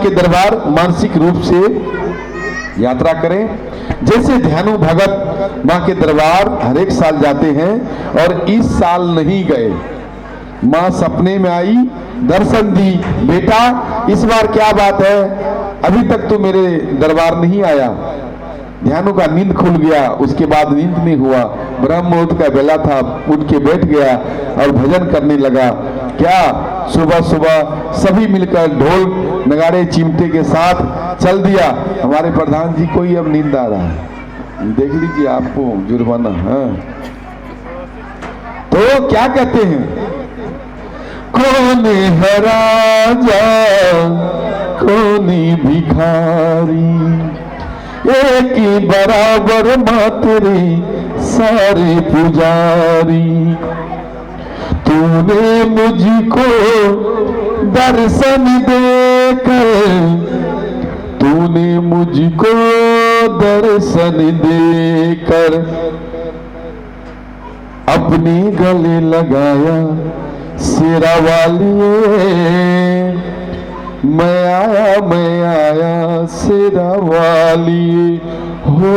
के दरबार मानसिक रूप से यात्रा करें। जैसे ध्यानु भगत माँ के दरबार हर एक साल जाते हैं और इस साल नहीं गए। माँ सपने में आई, दर्शन दी, बेटा इस बार क्या बात है, अभी तक तो मेरे दरबार नहीं आया। ध्यानु का नींद खुल गया, उसके बाद नींद नहीं हुआ। ब्रह्म मुहूर्त का बेला था, उठ के बैठ गया और भजन करने लगा। क्या सुबह सुबह सभी मिलकर ढोल नगाड़े चिमटे के साथ चल दिया। हमारे प्रधान जी को ही अब नींद आ रहा है, देख लीजिए, आपको जुर्माना। हाँ, तो क्या कहते हैं, कौन है राजा कौन भिखारी, एक ही बराबर मातरे सारे पुजारी। तूने मुझको दर्शन देकर, तूने मुझको दर्शन देकर अपने गले लगाया शेरा वालिए। मैं आया शेरा वालिए हो,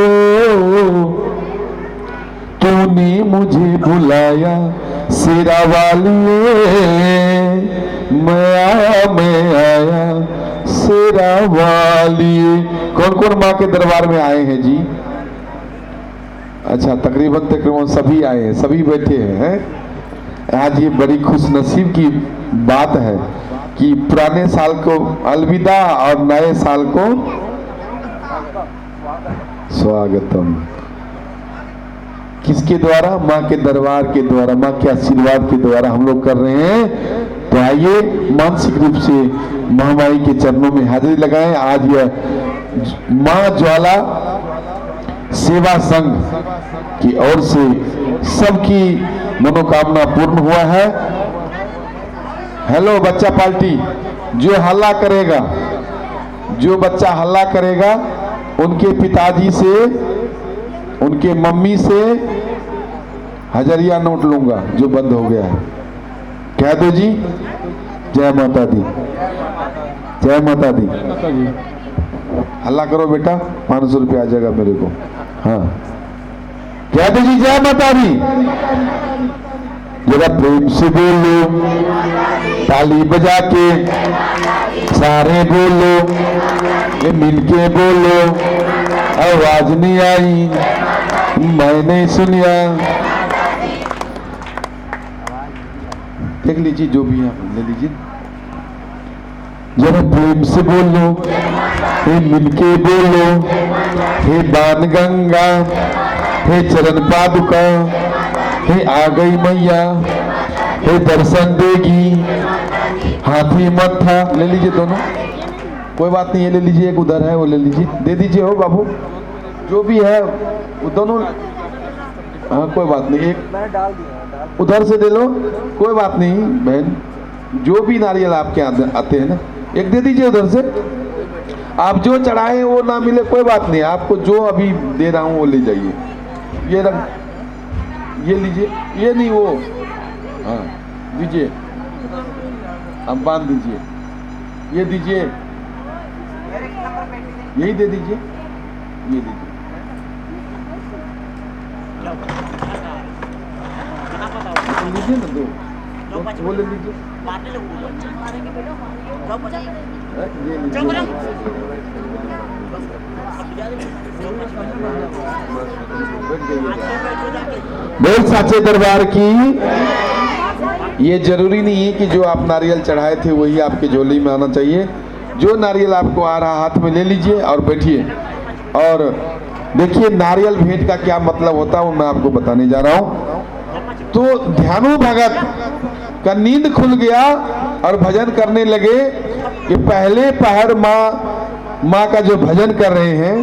तूने मुझे बुलाया शेरा वालिए। मैं आया शेरा वालिए। कौन कौन माँ के दरबार में आए हैं जी? अच्छा, तकरीबन सभी आए हैं, सभी बैठे हैं। आज ये बड़ी खुशनसीब की बात है कि पुराने साल को अलविदा और नए साल को स्वागतम। किसके द्वारा? माँ के दरबार के द्वारा, माँ के आशीर्वाद के द्वारा हम लोग कर रहे हैं। तो आइए मानसिक रूप से महामाई के चरणों में हाजिरी लगाएं। आज यह माँ ज्वाला सेवा संघ की ओर से सबकी मनोकामना पूर्ण हुआ है। हेलो बच्चा पार्टी, जो हल्ला करेगा, जो बच्चा हल्ला करेगा उनके पिताजी से, उनके मम्मी से हजरिया नोट लूंगा जो बंद हो गया है। कह दो जी, जय माता दी, जय माता दी। हल्ला करो बेटा, 500 रुपया आ जाएगा मेरे को। हाँ, कह दो जी, जय माता दी। जरा प्रेम से बोलो, ताली बजा के सारे बोलो, ये मिलके बोलो। आवाज नहीं आई, मैंने सुनिया। देख लीजिए, जो भी है ले लीजिए। जरा प्रेम से बोलो, हे मिलके बोलो, हे बाण गंगा, हे चरण पादुका, हे आ गई मैया, हे दर्शन देगी, हाथी मत्था। ले लीजिए दोनों, कोई बात नहीं, ये ले लीजिए, एक उधर है वो ले लीजिए, दे दीजिए। हो बाबू, जो भी है वो दोनों। हाँ, कोई बात नहीं, एक उधर से दे लो, कोई बात नहीं बहन। जो भी नारियल आपके आते हैं ना, एक दे दीजिए उधर से। आप जो चढ़ाए वो ना मिले कोई बात नहीं, आपको जो अभी दे रहा हूँ वो ले जाइए। ये रख, ये लीजिए, ये नहीं वो। हाँ दीजिए, अब बांध दीजिए, ये दीजिए, यही दे दीजिए, ये दीजिए। लीजिए ना दो, वो ले लीजिए, ये लीजिए। बोल साचे दरबार की। ये जरूरी नहीं है कि जो आप नारियल चढ़ाए थे वही आपके झोली में आना चाहिए। जो नारियल आपको आ रहा हाथ में ले लीजिए और बैठिए। और देखिए, नारियल भेंट का क्या मतलब होता है वो मैं आपको बताने जा रहा हूँ। तो ध्यानु भगत का नींद खुल गया और भजन करने लगे कि पहले पहर माँ का जो भजन कर रहे हैं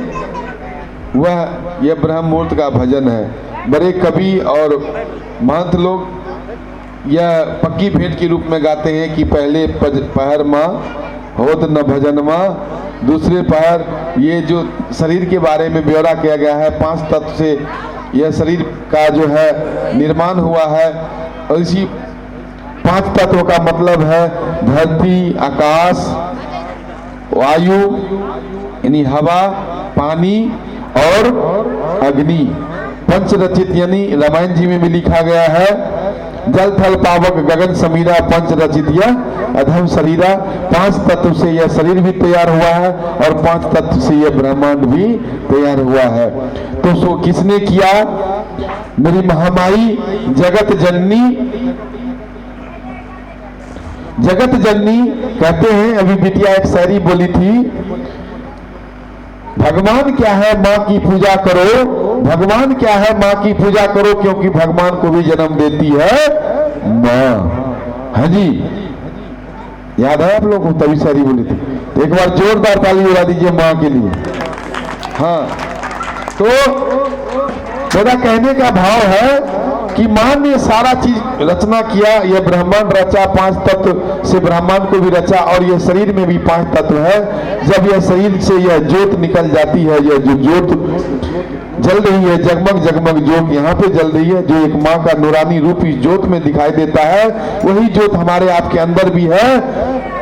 वह यह ब्रह्म मुहूर्त का भजन है। बड़े कवि और महंत लोग यह पक्की भेंट के रूप में गाते हैं कि पहले पहर माँ होत न भजन माँ, दूसरे पहर। ये जो शरीर के बारे में ब्यौरा किया गया है, 5 तत्व से यह शरीर का जो है निर्माण हुआ है। और इसी 5 तत्व का मतलब है धरती, आकाश, वायु यानी हवा, पानी और अग्नि, पंचरचित यानी रामायण जी में भी लिखा गया है, जल थल पावक गगन समीरा पंच रचित यह अधम शरीरा। 5 तत्व से यह शरीर भी तैयार हुआ है और 5 तत्व से यह ब्रह्मांड भी तैयार हुआ है। तो सो किसने किया? मेरी महामाई जगत जननी। जगत जननी कहते हैं, अभी बिटिया एक शायरी बोली थी, भगवान क्या है माँ की पूजा करो, भगवान क्या है माँ की पूजा करो, क्योंकि भगवान को भी जन्म देती है माँ। हाँ जी, याद है आप लोग को? तभी शायरी बोली थी। तो एक बार जोरदार ताली बजा दीजिए माँ के लिए। हाँ, तो मेरा कहने का भाव है कि माँ ने सारा चीज रचना किया, यह ब्रह्मांड रचा, 5 तत्व से ब्रह्मांड को भी रचा, और यह शरीर में भी 5 तत्व है। जब यह शरीर से यह ज्योत निकल जाती है, यह जो ज्योत जल रही है, जगमग जगमग ज्योत यहाँ पे जल रही है, जो एक माँ का नूरानी रूप इस ज्योत में दिखाई देता है, वही ज्योत हमारे आपके अंदर भी है।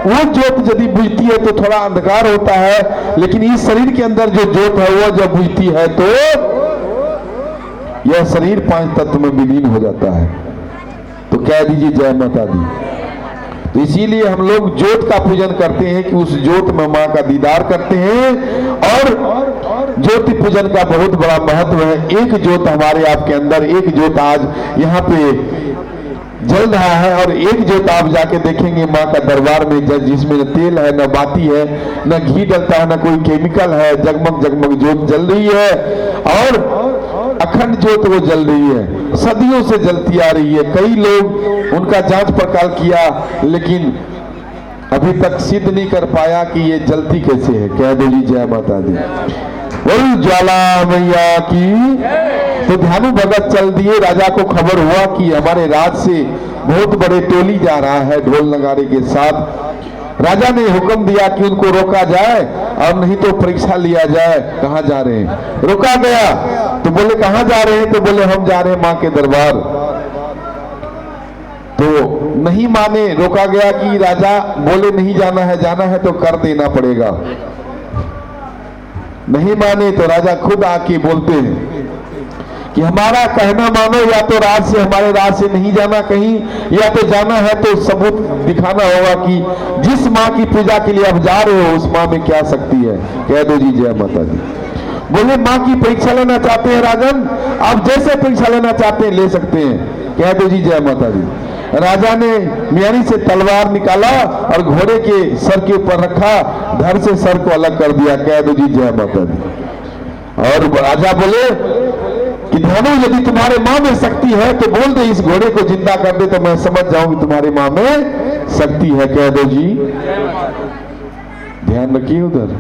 वो ज्योत यदि बुझती है तो थोड़ा अंधकार होता है, लेकिन इस शरीर के अंदर जो ज्योत है वो जब बुझती है तो यह शरीर 5 तत्व में विलीन हो जाता है। तो कह दीजिए जय माता दी। तो इसीलिए हम लोग ज्योत का पूजन करते हैं कि उस ज्योत में माँ का दीदार करते हैं, और ज्योति पूजन का बहुत बड़ा महत्व है। एक ज्योत हमारे आपके अंदर, एक ज्योत आज यहाँ पे जल रहा है, और एक ज्योत आप जाके देखेंगे माँ का दरबार में, जिसमें न तेल है, न बाती है, न घी डलता है, न कोई केमिकल है, जगमग जगमग ज्योत जल रही है, और अखंड ज्योत वो जल रही है, सदियों से जलती आ रही है। कई लोग उनका जांच पड़ताल किया, लेकिन अभी तक सिद्ध नहीं कर पाया कि ये जलती कैसे है। कह दो जी जय माता दी। बोल ज्वाला मैया की। तो ध्यानु भगत चल दिए। राजा को खबर हुआ कि हमारे राज से बहुत बड़े टोली जा रहा है ढोल नगारे के साथ। राजा ने हुक्म दिया कि उनको रोका जाए, और नहीं तो परीक्षा लिया जाए कहाँ जा रहे हैं। रोका गया तो बोले कहाँ जा रहे हैं? तो बोले हम जा रहे हैं माँ के दरबार। तो नहीं माने, रोका गया कि राजा बोले नहीं जाना है, जाना है तो कर देना पड़ेगा। नहीं माने तो राजा खुद आके बोलते हैं कि हमारा कहना मानो, या तो राज से, हमारे राज से नहीं जाना कहीं, या तो जाना है तो सबूत दिखाना होगा कि जिस माँ की पूजा के लिए आप जा रहे हो उस माँ में क्या शक्ति है। कह दो जी जय माता दी। बोले माँ की परीक्षा लेना चाहते हैं राजन, आप जैसे परीक्षा लेना चाहते हैं ले सकते हैं। कह दो जी जय माता दी। राजा ने मियानी से तलवार निकाला और घोड़े के सर के ऊपर रखा, धड़ से सर को अलग कर दिया। कह दो जी जय माता दी। और राजा बोले कि ध्यानु यदि तुम्हारे माँ में शक्ति है तो बोल दे, इस घोड़े को जिंदा कर दे, तो मैं समझ जाऊं कि तुम्हारी माँ में शक्ति है। कह दो जी। ध्यान रखिए उधर,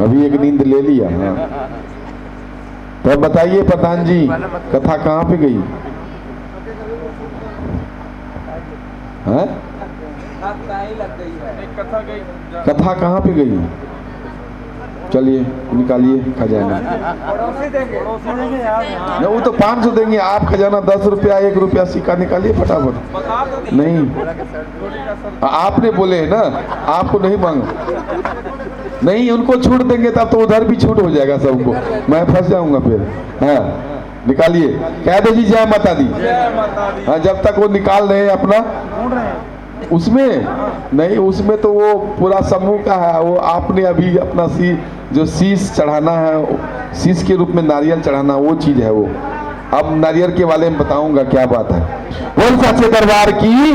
अभी एक नींद ले लिया। हाँ, तो बताइए प्रधान जी, कथा कहाँ पे गई? है? कथा कहाँ पे गई? चलिए निकालिए खजाना। नहीं, वो तो 500 देंगे, आप खजाना 10 रुपया 1 रुपया सिक्का निकालिए फटाफट। नहीं, आपने बोले है ना, आपको नहीं मांगा। नहीं, उनको छूट देंगे तब तो उधर भी छूट हो जाएगा सबको, मैं फंस जाऊंगा फिर। हाँ निकालिए। कह दो जी जय माता दी। हाँ, जब तक वो निकाल रहे हैं अपना, उसमें नहीं, उसमें तो वो पूरा समूह का है। वो आपने अभी अपना जो शीश चढ़ाना है, शीश के रूप में नारियल चढ़ाना, वो चीज है वो। अब नारियल के बारे में बताऊंगा क्या बात है। बोल सच्चे दरबार की।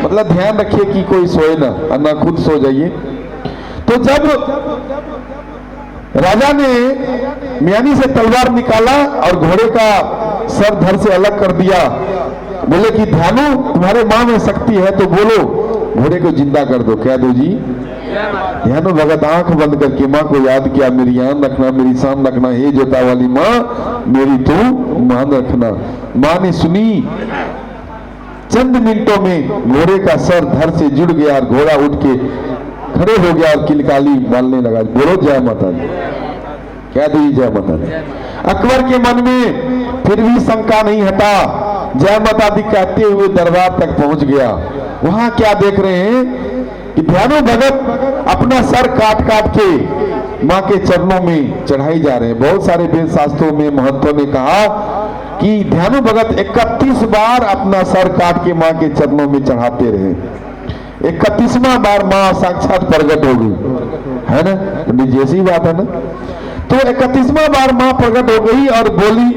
मतलब ध्यान रखिए कि कोई सोए ना खुद सो जाइए। तो जब राजा ने मियानी से तलवार निकाला और घोड़े का सर धड़ से अलग कर दिया, बोले कि ध्यानु तुम्हारे माँ में शक्ति है तो बोलो, घोड़े को जिंदा कर दो। कह दो जी। ध्यानु भगत आंख बंद करके माँ को याद किया, मेरी आन रखना, मेरी शान रखना, हे जोता वाली माँ मेरी तू मान रखना। माँ ने सुनी, चंद मिनटों में घोड़े का सर धड़ से जुड़ गया और घोड़ा उठ के खड़े हो गया और किलकाली मारने लगा। बोलो जय माता दी। कह दी जय माता दी। अकबर के मन में फिर भी शंका नहीं हटा, जय माता दी कहते हुए दरबार तक पहुंच गया। वहां क्या देख रहे हैं कि ध्यानु भगत अपना सर काट काट के मां के चरणों में चढ़ाई जा रहे हैं। बहुत सारे वेद शास्त्रों में महंतों ने कहा कि ध्यानु भगत 31 बार अपना सर काट के मां के चरणों में चढ़ाते रहे। 31वां बार मां साक्षात प्रकट हो गई, है ना? पंडित जी ऐसी बात है ना? तो 31वां बार मां प्रकट हो गई और बोली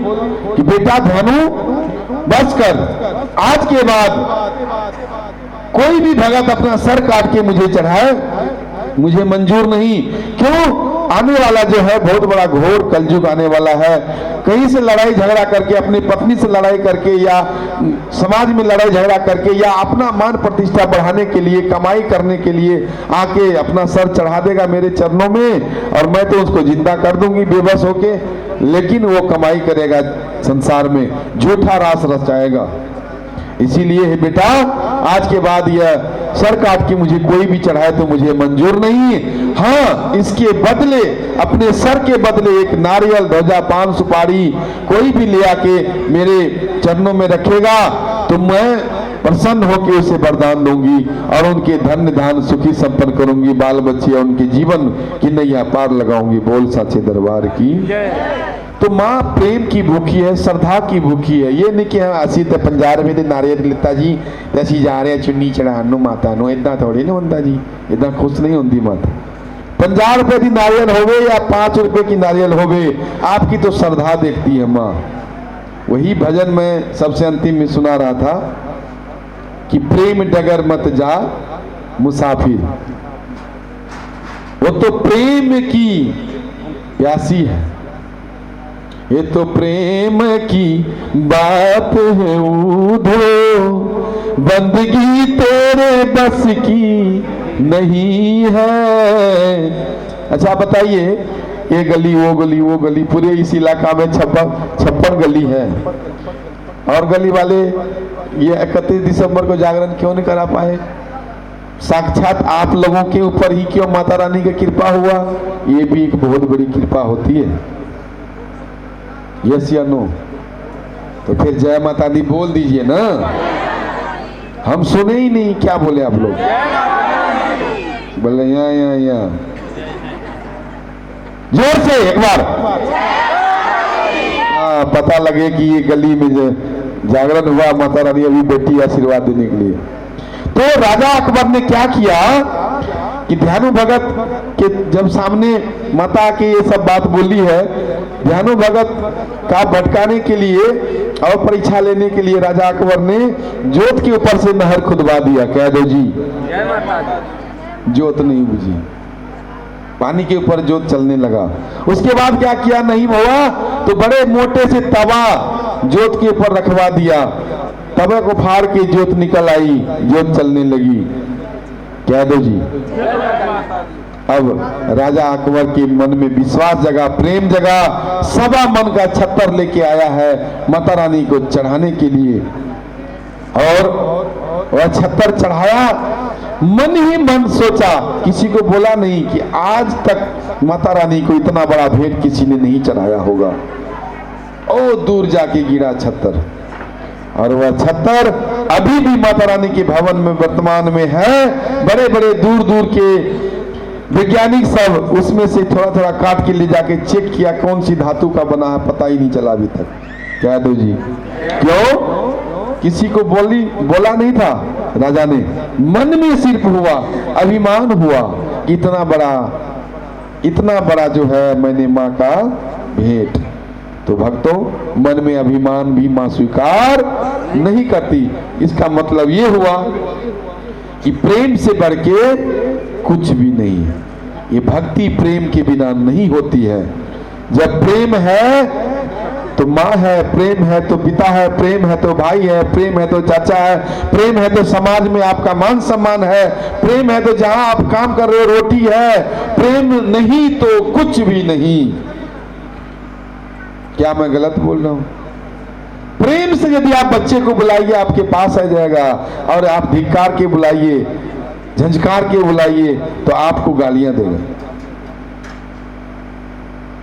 कि बेटा ध्यानु बस कर, आज के बाद कोई भी भगत अपना सर काट के मुझे चढ़ाए, मुझे मंजूर नहीं। क्यों? आने वाला जो है बहुत बड़ा घोर कलयुग आने वाला है। कहीं से लड़ाई झगड़ा करके, अपनी पत्नी से लड़ाई करके, या समाज में लड़ाई झगड़ा करके, या अपना मान प्रतिष्ठा बढ़ाने के लिए, कमाई करने के लिए आके अपना सर चढ़ा देगा मेरे चरणों में, और मैं तो उसको जिंदा कर दूंगी बेबस होके, लेकिन वो कमाई करेगा संसार में, झूठा रास रचाएगा। इसीलिए बेटा आज के बाद यह सर काट के मुझे कोई भी चढ़ाए तो मुझे मंजूर नहीं। हाँ, इसके बदले, अपने सर के बदले एक नारियल, ध्वजा, पान, सुपारी कोई भी ले आके मेरे चरणों में रखेगा तो मैं प्रसन्न होकर उसे वरदान दूंगी और उनके धन्य धान सुखी संपन्न करूंगी, बाल बच्चे उनके जीवन की नैया पार लगाऊंगी। बोल साचे दरबार की। तो माँ प्रेम की भूखी है, श्रद्धा की भूखी है। ये नहीं कि हाँ असी तो पंजाब में नारियल लिता जी तो असी जा रहे हैं चुन्नी चढ़ाण माता नू, इदा थोड़ी नहीं होता जी, इदा खुश नहीं होती माता। 50 रुपए की नारियल होवे या 5 रुपए की नारियल होवे, आपकी तो श्रद्धा देखती है माँ। वही भजन में सबसे अंतिम में सुना रहा था कि प्रेम डगर मत जा मुसाफिर, वो तो प्रेम की प्यासी है, ये तो प्रेम की बात है उधो, बंदगी तेरे बस की नहीं है। अच्छा बताइए, ये गली वो गली वो गली, पूरे इस इलाका में 56 गली है, और गली वाले ये 31 दिसंबर को जागरण क्यों नहीं करा पाए? साक्षात आप लोगों के ऊपर ही क्यों माता रानी की कृपा हुआ? ये भी एक बहुत बड़ी कृपा होती है। यस या नो? तो फिर जय माता दी बोल दीजिए ना, हम सुने ही नहीं। क्या बोले आप लोग? बोले यहाँ जोर से एक बार, पता लगे कि ये गली में जागरण हुआ, माता रानी अभी बेटी आशीर्वाद देने के लिए। तो राजा अकबर ने क्या किया कि ध्यानु भगत के जब सामने माता के ये सब बात बोली है, ध्यानु भगत का भटकाने के लिए और परीक्षा लेने के लिए राजा अकबर ने जोत के ऊपर से नहर खुदवा दिया। कह दो जी, जोत नहीं बुझी, पानी के ऊपर जोत चलने लगा। उसके बाद क्या किया, नहीं हुआ तो बड़े मोटे से तवा जोत के ऊपर रखवा दिया, तवे को फाड़ के जोत निकल आई, जोत चलने लगी। कह दो जी। अब राजा अकबर के मन में विश्वास जगा, प्रेम जगा, सवा मन का छत्तर लेके आया है माता रानी को चढ़ाने के लिए, और वह छत्तर चढ़ाया। मन ही मन सोचा, किसी को बोला नहीं कि आज तक माता रानी को इतना बड़ा भेंट किसी ने नहीं चढ़ाया होगा। ओ दूर जाके गिरा छत्तर, और वह छत्तर अभी भी माता रानी के भवन में वर्तमान में है। बड़े बड़े दूर दूर के वैज्ञानिक सब उसमें से थोड़ा थोड़ा काट के ले जाके चेक किया कौन सी धातु का बना है, पता ही नहीं चला अभी तक। क्या दो जी? क्यों? किसी को बोला नहीं था। राजा ने मन में सिर्फ हुआ, अभिमान हुआ, इतना बड़ा जो है मैंने माँ का भेंट। तो भक्तों, मन में अभिमान भी मां स्वीकार नहीं करती। इसका मतलब ये हुआ कि प्रेम से बढ़ के कुछ भी नहीं है। ये भक्ति प्रेम के बिना नहीं होती है। जब प्रेम है तो माँ है, प्रेम है तो पिता है, प्रेम है तो भाई है, प्रेम है तो चाचा है, प्रेम है तो समाज में आपका मान सम्मान है, प्रेम है तो जहां आप काम कर रहे हो रोटी है, प्रेम नहीं तो कुछ भी नहीं। क्या मैं गलत बोल रहा हूं? प्रेम से यदि आप बच्चे को बुलाइए आपके पास आ जाएगा, और आप धिक्कार के बुलाइए, झंझकार के बुलाइए तो आपको गालियां देगा।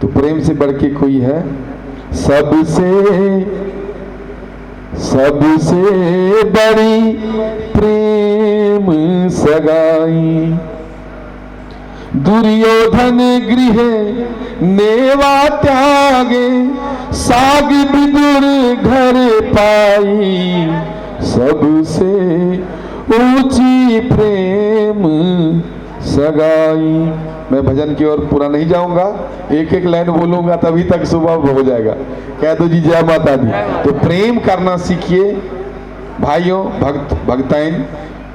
तो प्रेम से बढ़ के कोई है? सबसे सबसे बड़ी प्रेम सगाई। दुर्योधन गृह नेवा त्यागे, साग विदुर घर पाई। सबसे ऊंची प्रेम सगाई। मैं भजन की ओर पूरा नहीं जाऊंगा, एक एक लाइन बोलूंगा तभी तक सुबह हो जाएगा। कह दो जी जय माता दी। तो प्रेम करना सीखिए भाइयों, भक्त भक्ताइन।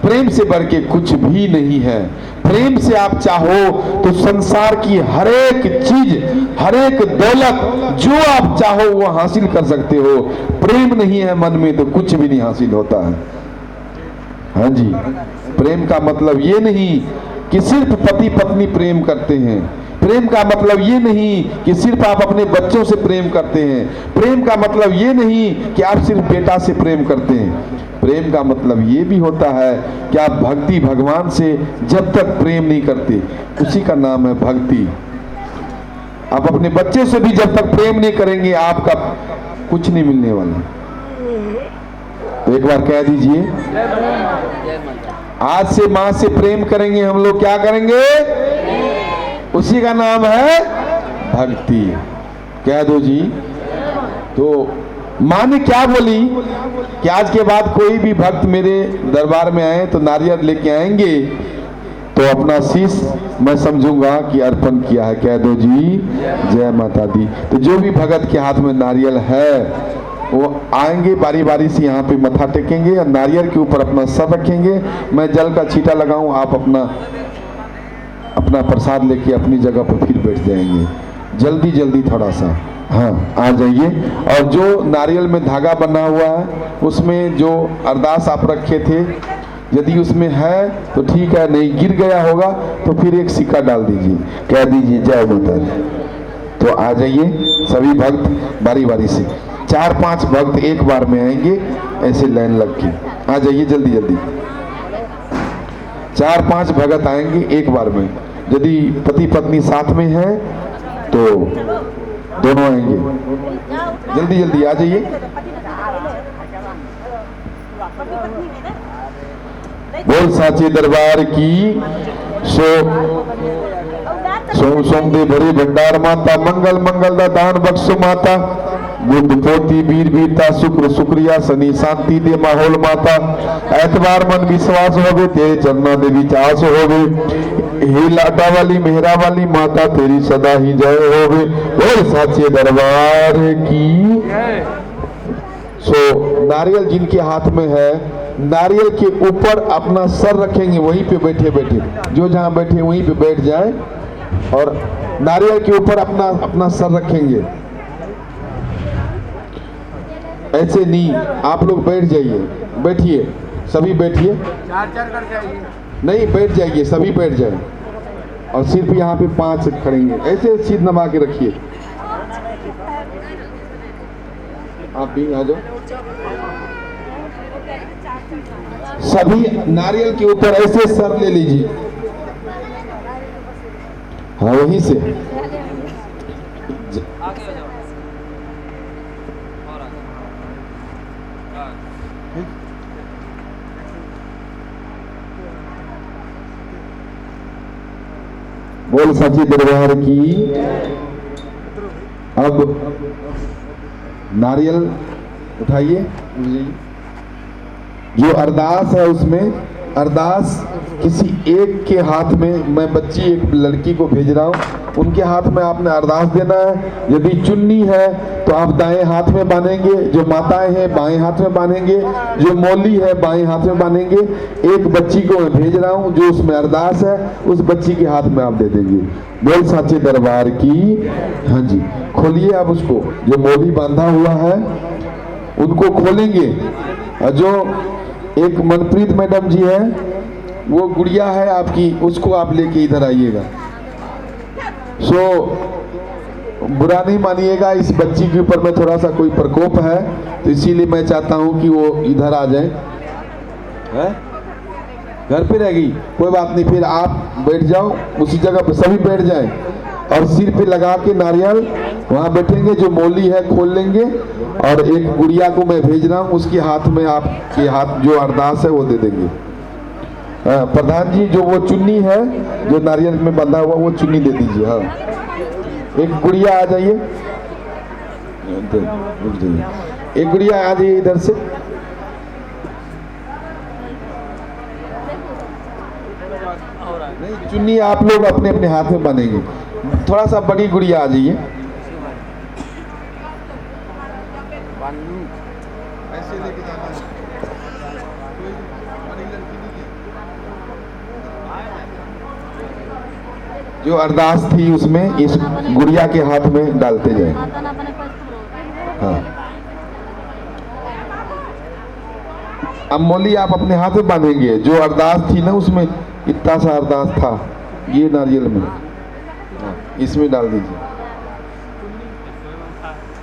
प्रेम से बढ़ के कुछ भी नहीं है। प्रेम से आप चाहो तो संसार की हर एक चीज, हर एक दौलत जो आप चाहो वो हासिल कर सकते हो। प्रेम नहीं है मन में तो कुछ भी नहीं हासिल होता है। हाँ जी, प्रेम का मतलब ये नहीं कि सिर्फ पति पत्नी प्रेम करते हैं। प्रेम का मतलब ये नहीं कि सिर्फ आप अपने बच्चों से प्रेम करते हैं। प्रेम का मतलब ये नहीं कि आप सिर्फ बेटा से प्रेम करते हैं। प्रेम का मतलब ये भी होता है कि आप भक्ति भगवान से जब तक प्रेम नहीं करते, उसी का नाम है भक्ति। आप अपने बच्चे से भी जब तक प्रेम नहीं करेंगे, आपका कुछ नहीं मिलने वाला। तो एक बार कह दीजिए, आज से मां से प्रेम करेंगे हम लोग, क्या करेंगे? उसी का नाम है भक्ति। कह दो जी। तो मां ने क्या बोली कि आज के बाद कोई भी भक्त मेरे दरबार में आए तो नारियल लेके आएंगे तो अपना शीश मैं समझूंगा कि अर्पण किया है। कह दो जी जय माता दी। तो जो भी भगत के हाथ में नारियल है वो आएंगे, बारी बारी से यहाँ पे मत्था टेकेंगे और नारियल के ऊपर अपना सर रखेंगे। मैं जल का छींटा लगाऊं, आप अपना प्रसाद लेके अपनी जगह पर फिर बैठ जाएंगे। जल्दी जल्दी थोड़ा सा, हाँ आ जाइए। और जो नारियल में धागा बना हुआ है उसमें जो अरदास आप रखे थे, यदि उसमें है तो ठीक है, नहीं गिर गया होगा तो फिर एक सिक्का डाल दीजिए। कह दीजिए जय माता दी। तो आ जाइए सभी भक्त बारी बारी से। 4-5 भक्त एक बार में आएंगे, ऐसे लाइन लग के आ जाइए जल्दी जल्दी। 4-5 भगत आएंगे एक बार में। यदि पति पत्नी साथ में है तो दोनों आएंगे। जल्दी जल्दी आ जाइए। बोल साचे दरबार की। सोम दे भरे भंडार माता, मंगल मंगल दा दान बख्शो माता। बुद्ध पोती वीर वीरता शुक्र शुक्रिया, शनि शांति दे माहौल माता। ऐतबार मन विश्वास होवे, तेरे चरणों दे विचास होवे। हे लाटा वाली मेहरा वाली माता, तेरी सदा ही जय होवे। बोल साचे दरबार की। नारियल जिनके हाथ में है, नारियल के ऊपर अपना सर रखेंगे, वहीं पे बैठे बैठे, जो जहां बैठे वहीं पे बैठ जाए और नारियल के ऊपर अपना सर रखेंगे। ऐसे नहीं, आप लोग बैठ जाइए, बैठिए सभी बैठिए। 4-4 कर जाइए। नहीं बैठ जाइए, सभी बैठ जाए और सिर्फ यहाँ पे 5 खड़ेंगे। ऐसे सिर नमा के रखिए। आप भी आ जाओ। सभी नारियल के ऊपर ऐसे सर ले लीजिए। हाँ वहीं से बोल साची दरबार की। अब नारियल उठाइए। जो अरदास है उसमें अरदास किसी एक के हाथ में, मैं बच्ची एक लड़की को भेज रहा हूँ, उनके हाथ में आपने अरदास देना है। यदि चुन्नी है तो आप दाएं हाथ में बांधेंगे, जो माताएं हैं बाएं हाथ में बांधेंगे, जो मौली है बाएं हाथ में बांधेंगे। एक बच्ची को मैं भेज रहा हूँ जो उसमें अरदास है, उस बच्ची के हाथ में आप दे देंगे। बोल साचे दरबार की। हाँ जी, खोलिए आप उसको, जो मौली बांधा हुआ है उनको खोलेंगे। और जो एक मनप्रीत मैडम जी है, वो गुड़िया है आपकी, उसको आप लेके इधर आइएगा। बुरा नहीं मानिएगा, इस बच्ची के ऊपर में थोड़ा सा कोई प्रकोप है तो इसीलिए मैं चाहता हूं कि वो इधर आ जाए। है घर पे रहेगी, कोई बात नहीं, फिर आप बैठ जाओ उसी जगह पर, सभी बैठ जाएं और सिर पे लगा के नारियल वहाँ बैठेंगे, जो मौली है खोल लेंगे और एक गुड़िया को मैं भेज रहा हूँ, उसके हाथ में आपके हाथ जो अरदास है वो दे देंगे। प्रधान जी जो वो चुन्नी है जो नारियल में बंधा हुआ वो चुन्नी दे दीजिए। हाँ एक गुड़िया आ जाइए, एक गुड़िया आ जाइए इधर से। नहीं चुन्नी आप लोग अपने अपने हाथ में बनेंगे। थोड़ा सा बड़ी गुड़िया आ जाइए। ऐसे लेके जाना है। जो अरदास थी उसमें इस गुड़िया के हाथ में डालते जाए। हाँ अब मौली आप अपने हाथ में बांधेंगे। जो अरदास थी ना उसमें इतना सा अरदास था, ये नारियल में इसमें डाल दीजिए।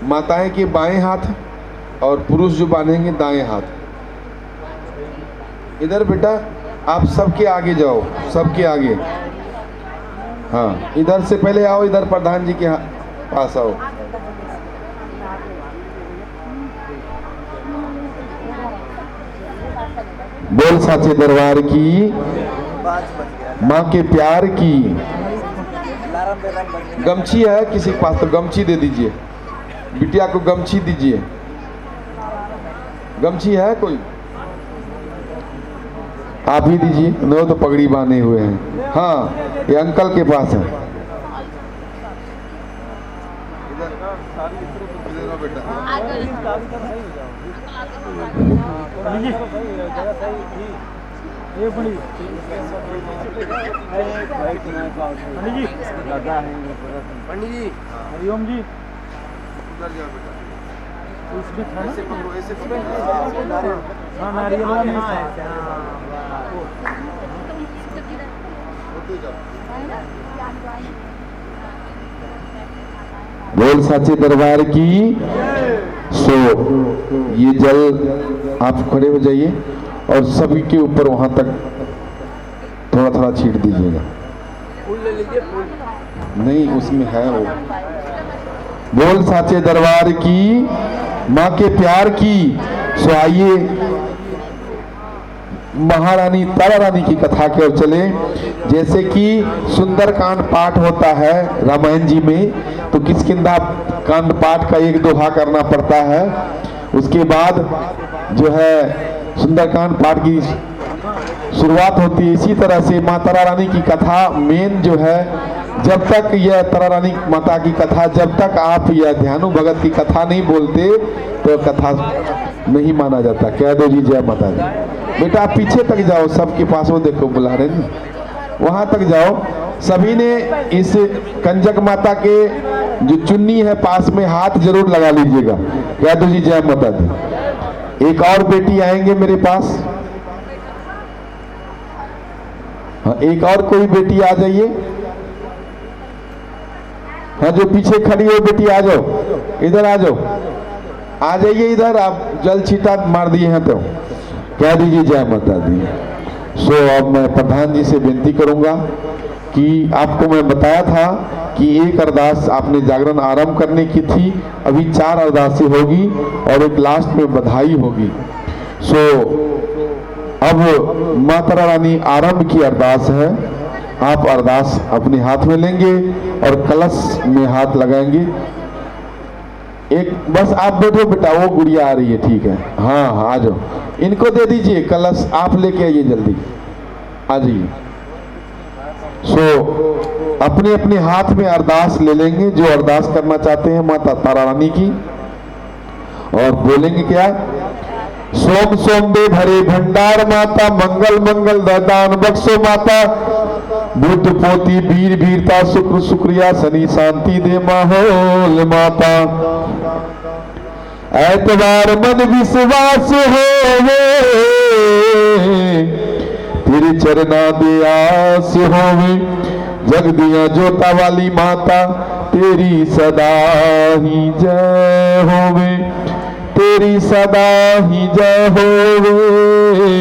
माताएं के बाएं हाथ और पुरुष जो बांधेंगे दाएं हाथ। इधर बेटा आप सबके आगे जाओ, सबके आगे। हाँ इधर से पहले आओ, इधर प्रधान जी के पास आओ। बोल साचे दरबार की, माँ के प्यार की। गमछी है किसी के पास तो गमछी दे दीजिए, बिटिया को गमछी दीजिए। गमछी है कोई? आप ही दीजिए। नो तो पगड़ी बांधे हुए हैं। हाँ ये अंकल के पास है। पंडित जी हरिओम जी। हाँ नारियल बोल साचे दरबार की। सो ये जल आप खड़े हो जाइए और सभी के ऊपर वहां तक थोड़ा थोड़ा छीट दीजिएगा। फूल ले लीजिए, फूल नहीं उसमें है वो। बोल साचे दरबार की, माँ के प्यार की। सो आइए महारानी तारा रानी की कथा की ओर चले। जैसे कि सुंदरकांड पाठ होता है रामायण जी में, तो किष्किंधा कांड पाठ का 1 दोहा करना पड़ता है। उसके बाद जो है सुंदरकांड पाठ की शुरुआत होती है। इसी तरह से माँ तारा रानी की कथा मेन जो है, जब तक यह तारा रानी माता की कथा, जब तक आप यह ध्यानु भगत की कथा नहीं बोलते तो कथा नहीं माना जाता। कह दो जी जय माता दी। बेटा आप पीछे तक जाओ, सबके पास वो देखो बुला रहे हैं, वहां तक जाओ। सभी ने इस कंजक माता के जो चुन्नी है पास में हाथ जरूर लगा लीजिएगा। कह दो जी जय माता दी। एक और बेटी आएंगे मेरे पास। हाँ एक और कोई बेटी आ जाइए। हाँ जो पीछे खड़ी है बेटी आ जाओ, इधर आ जाओ, आ जाइए इधर। आप जल छीटा मार दिए हैं तो कह दीजिए जय माता दी। सो अब मैं प्रधान जी से विनती करूंगा कि आपको मैं बताया था कि एक अरदास आपने जागरण आरंभ करने की थी, अभी 4 अरदासें होगी और एक लास्ट में बधाई होगी। सो अब माँ तारा रानी आरंभ की अरदास है। आप अरदास अपने हाथ में लेंगे और कलश में हाथ लगाएंगे। एक बस आप बैठो बेटा, वो गुड़िया आ रही है, ठीक है। हाँ हाँ आ जाओ, इनको दे दीजिए कलश, आप लेके आइए जल्दी, आ जाइए। सो अपने अपने हाथ में अरदास ले लेंगे जो अरदास करना चाहते हैं माता तारा रानी की, और बोलेंगे क्या? सोम सोम दे भरे भंडार माता, मंगल मंगल दान बख्शो माता, बुद्ध पोती वीर वीरता शुक्र शुक्रिया शनि शांति दे माहौल माता। ऐतबार मन विश्वास होवे, तेरे चरना दे आस होवे, जग दिया जोता वाली माता, तेरी सदा ही जय होवे, तेरी सदा ही जय होवे,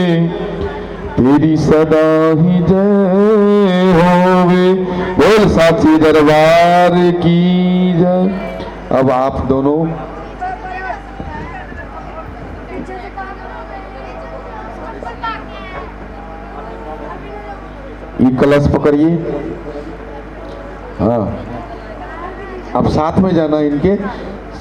तेरी सदा ही जय होवे। बोल साचे दरबार की जय। अब आप दोनों ये कलश पकड़िए। हाँ, अब साथ में जाना इनके।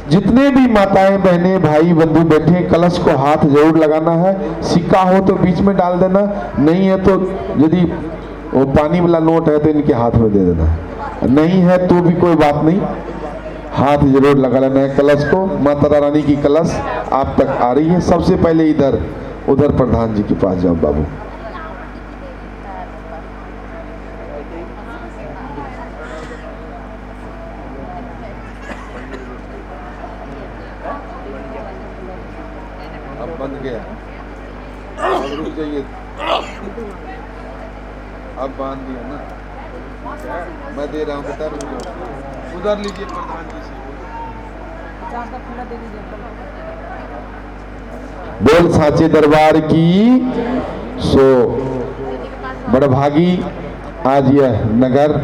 जितने भी माताएं बहनें भाई बंधु बैठे, कलश को हाथ जरूर लगाना है। सिक्का हो तो बीच में डाल देना, नहीं है तो यदि वो पानी वाला नोट है तो इनके हाथ में दे देना, नहीं है तो भी कोई बात नहीं, हाथ जरूर लगा लेना है कलश को। माता रानी की कलश आप तक आ रही है। सबसे पहले इधर उधर प्रधान जी के पास जाओ बाबू। अब बंद गया, अब रुक जाइए, अब बांध दिया ना, मैं दे रहा हूँ, बता रुक जाओ। उधर लीजिए प्रधान जी से। बोल साचे दरबार की। सो बड़भागी आज यह नगर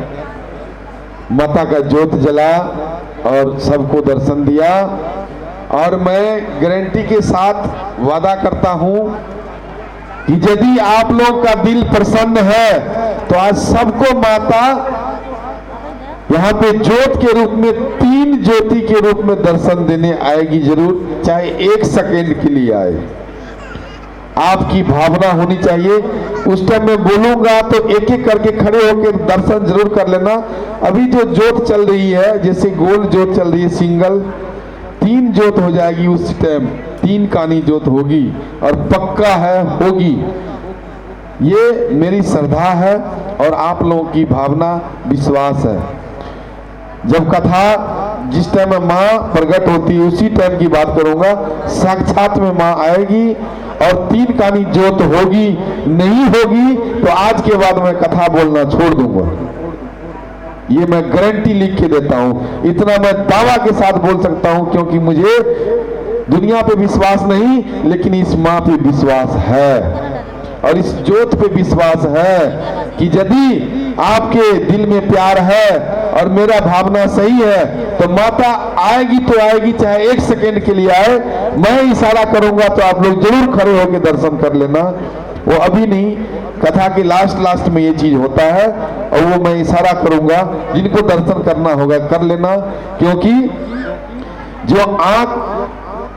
माता का ज्योत जला और सबको दर्शन दिया, और मैं गारंटी के साथ वादा करता हूं कि यदि आप लोग का दिल प्रसन्न है तो आज सबको माता यहाँ पे ज्योत के रूप में, 3 ज्योति के रूप में दर्शन देने आएगी जरूर, चाहे 1 सेकेंड के लिए आए। आपकी भावना होनी चाहिए। उस टाइम मैं बोलूंगा तो एक एक करके खड़े होकर दर्शन जरूर कर लेना। अभी जो ज्योत चल रही है, जैसे गोल ज्योत चल रही है सिंगल, 3 ज्योत हो जाएगी उस टाइम, 3 कानी ज्योत होगी और पक्का है होगी। ये मेरी श्रद्धा है और आप लोगों की भावना विश्वास है। जब कथा जिस टाइम में माँ प्रकट होती है उसी टाइम की बात करूंगा, साक्षात में माँ आएगी और 3 कानी ज्योत होगी। नहीं होगी तो आज के बाद मैं कथा बोलना छोड़ दूंगा, ये मैं गारंटी लिख के देता हूं। इतना मैं दावा के साथ बोल सकता हूं क्योंकि मुझे दुनिया पे विश्वास नहीं, लेकिन इस माँ पे विश्वास है और इस ज्योत पे विश्वास है कि यदि आपके दिल में प्यार है और मेरा भावना सही है तो माता आएगी तो आएगी, चाहे 1 सेकेंड के लिए आए। मैं इशारा करूंगा तो आप लोग जरूर खड़े होकर दर्शन कर लेना। वो अभी नहीं, कथा के लास्ट में ये चीज होता है और वो मैं इशारा करूंगा, जिनको दर्शन करना होगा कर लेना। क्योंकि जो आंख,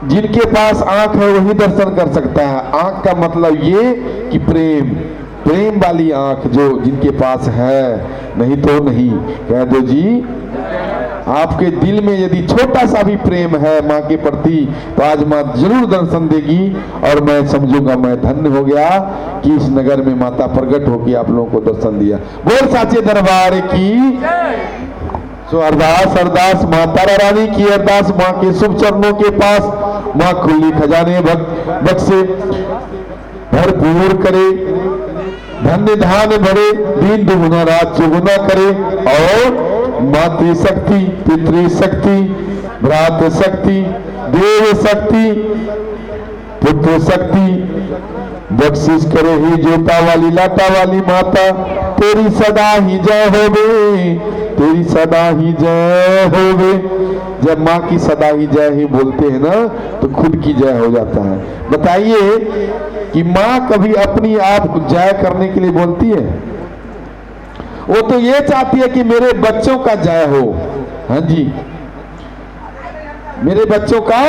जिनके पास आंख है वही दर्शन कर सकता है। आंख का मतलब ये कि प्रेम वाली आंख जो जिनके पास है, नहीं तो नहीं। कह दो जी, आपके दिल में यदि छोटा सा भी प्रेम है माँ के प्रति तो आज माँ जरूर दर्शन देगी और मैं समझूंगा मैं धन्य हो गया कि इस नगर में माता प्रकट होकर आप लोगों को दर्शन दिया। बोल साचे दरबार की। तो अरदास माता रानी की अरदास, माँ के शुभ चरणों के पास माँ खुली खजाने बख्शे, भरपूर करे, धन्य धान भरे, दिन दुगुना रात चौगुना करे, और मातृ शक्ति, पितृ शक्ति, भ्रात शक्ति, देव शक्ति, पुत्र शक्ति बख्शिश करे ही जोता वाली लाटा वाली माता। तेरी सदा ही जय होवे, तेरी सदा ही जय होवे। जब माँ की सदा ही जय ही बोलते हैं ना तो खुद की जय हो जाता है। बताइए कि माँ कभी अपनी आप को जय करने के लिए बोलती है? वो तो ये चाहती है कि मेरे बच्चों का जय हो। हाँ जी, मेरे बच्चों का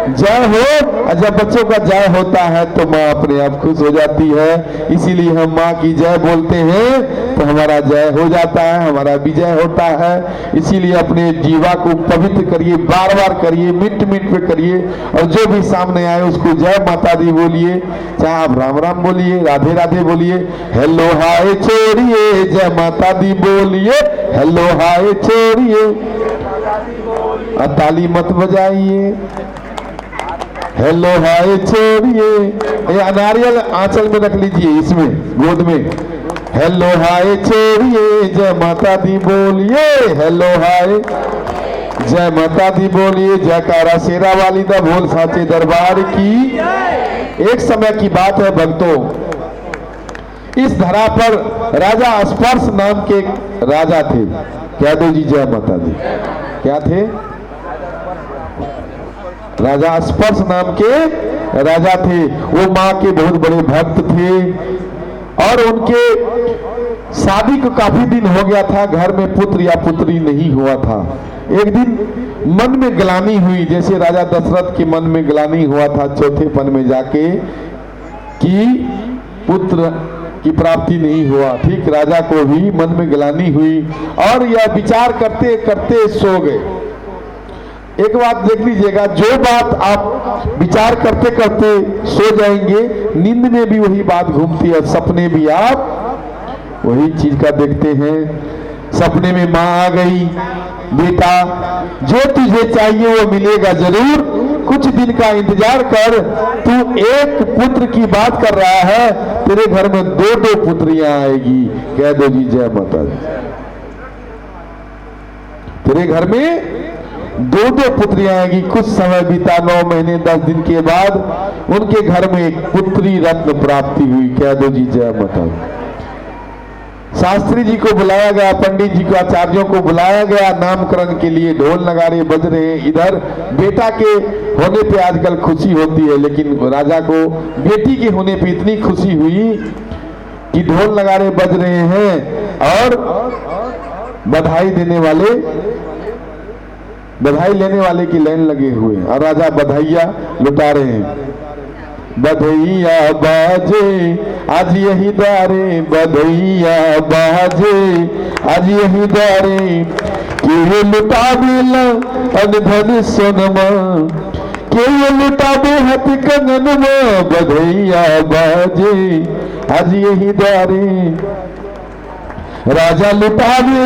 जय हो, और जब बच्चों का जय होता है तो माँ अपने आप खुश हो जाती है। इसीलिए हम माँ की जय बोलते हैं तो हमारा जय हो जाता है, हमारा विजय होता है। इसीलिए अपने जीवा को पवित्र करिए, बार बार करिए, मिनट मिनट पे करिए, और जो भी सामने आए उसको जय माता दी बोलिए, चाहे आप राम राम बोलिए, राधे राधे बोलिए, हेलो हाय छोड़िए, जय माता दी बोलिए, हेलो हाय छोड़िए, ताली मत बजाइए, हेलो हाय छोड़िए। ये नारियल आंचल में रख लीजिए, इसमें गोद में, हेलो हाय छोड़िए, जय माता दी बोलिए, हेलो हाय, जय माता दी बोलिए, जयकारा शेरा वाली दा, बोल साचे दरबार की। एक समय की बात है भक्तों, इस धरा पर राजा स्पर्श नाम के राजा थे। क्या दो जी, जय माता दी। क्या थे? राजा स्पर्श नाम के राजा थे। वो माँ के बहुत बड़े भक्त थे और उनके शादी को काफी दिन हो गया था, घर में पुत्र या पुत्री नहीं हुआ था। एक दिन मन में ग्लानि हुई, जैसे राजा दशरथ के मन में ग्लानि हुआ था चौथेपन में जाके कि पुत्र की प्राप्ति नहीं हुआ, ठीक राजा को भी मन में ग्लानि हुई और यह विचार करते करते सो गए। एक बात देख लीजिएगा, जो बात आप विचार करते करते सो जाएंगे, नींद में भी वही बात घूमती है, सपने भी आप वही चीज का देखते हैं। सपने में माँ आ गई, बेटा जो तुझे चाहिए वो मिलेगा जरूर, कुछ दिन का इंतजार कर, तू एक पुत्र की बात कर रहा है, तेरे घर में दो दो पुत्रियां आएगी। कह दो जी जय माता दी। तेरे घर में दो दो पुत्रियां आएगी। कुछ समय बीता, 9 महीने 10 दिन के बाद उनके घर में एक पुत्री रत्न प्राप्ति हुई। कह दो जी जय माता दी। शास्त्री जी को बुलाया गया, पंडित जी को, आचार्यों को बुलाया गया, नामकरण के लिए ढोल नगाड़े बज रहे हैं। इधर बेटा के होने पे आजकल खुशी होती है, लेकिन राजा को बेटी के होने पे इतनी खुशी हुई कि ढोल नगाड़े बज रहे हैं और बधाई लेने वाले की लाइन लगे हुए हैं और राजा बधाइयां लुटा रहे हैं। बधैया बाजे आज यही द्वारे, बधैया बाजे आज यही द्वारे, के ये लुटावे अनधन सोनमा, के ये लुटावे हथ कंगनमा, बधैया बाजे आज यही द्वारे। राजा लुटावे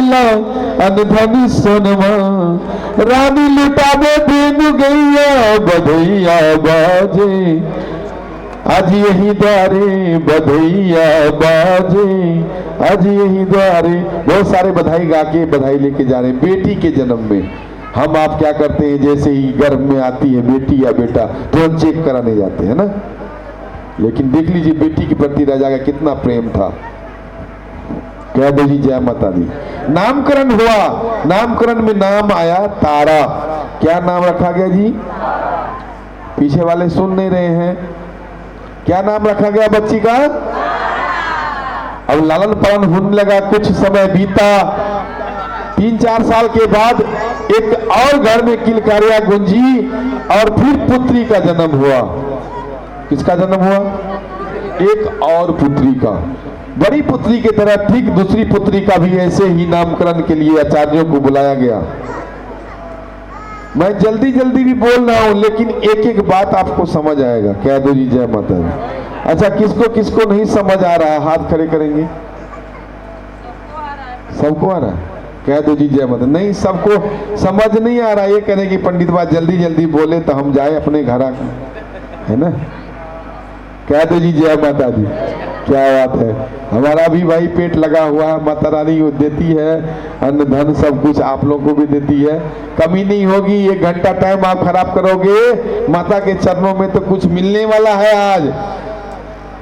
अनधन सोनमा, रानी लुटावे देनु गैया, बधैया बाजे आज यही द्वारे, बधैया बाजे आज यही द्वारे। बहुत सारे बधाई गा के बधाई लेके जा रहे हैं बेटी के जन्म में। हम आप क्या करते हैं, जैसे ही गर्भ में आती है बेटी या बेटा तुरंत चेक कराने जाते हैं ना, लेकिन देख लीजिए बेटी के प्रति राजा का कितना प्रेम था। कह दो जी जय माता दी। नामकरण हुआ, नामकरण में नाम आया तारा। क्या नाम रखा गया जी? पीछे वाले सुन नहीं रहे हैं, क्या नाम रखा गया बच्ची का? अब लालन पालन होने लगा, कुछ समय बीता, 3-4 साल के बाद एक और घर में किलकारियां गुंजी और फिर पुत्री का जन्म हुआ। किसका जन्म हुआ? एक और पुत्री का। बड़ी पुत्री की तरह ठीक दूसरी पुत्री का भी ऐसे ही नामकरण के लिए आचार्यों को बुलाया गया। मैं जल्दी जल्दी भी बोल रहा हूं, लेकिन एक एक बात आपको समझ आएगा। कह दो जी जय माता दी। अच्छा, किसको किसको नहीं समझ आ रहा है हाथ खड़े करेंगे? सबको आ रहा है? कह दो जी जय माता। नहीं, सबको समझ नहीं आ रहा, ये करें कि पंडित बात जल्दी जल्दी बोले तो हम जाए अपने घर, है ना? कह दो जी जय माता दी। क्या बात है, हमारा भी भाई पेट लगा हुआ है, माता रानी देती है अन्न धन सब कुछ, आप लोगों को भी देती है, कमी नहीं होगी। 1 घंटा टाइम आप खराब करोगे, माता के चरणों में तो कुछ मिलने वाला है आज,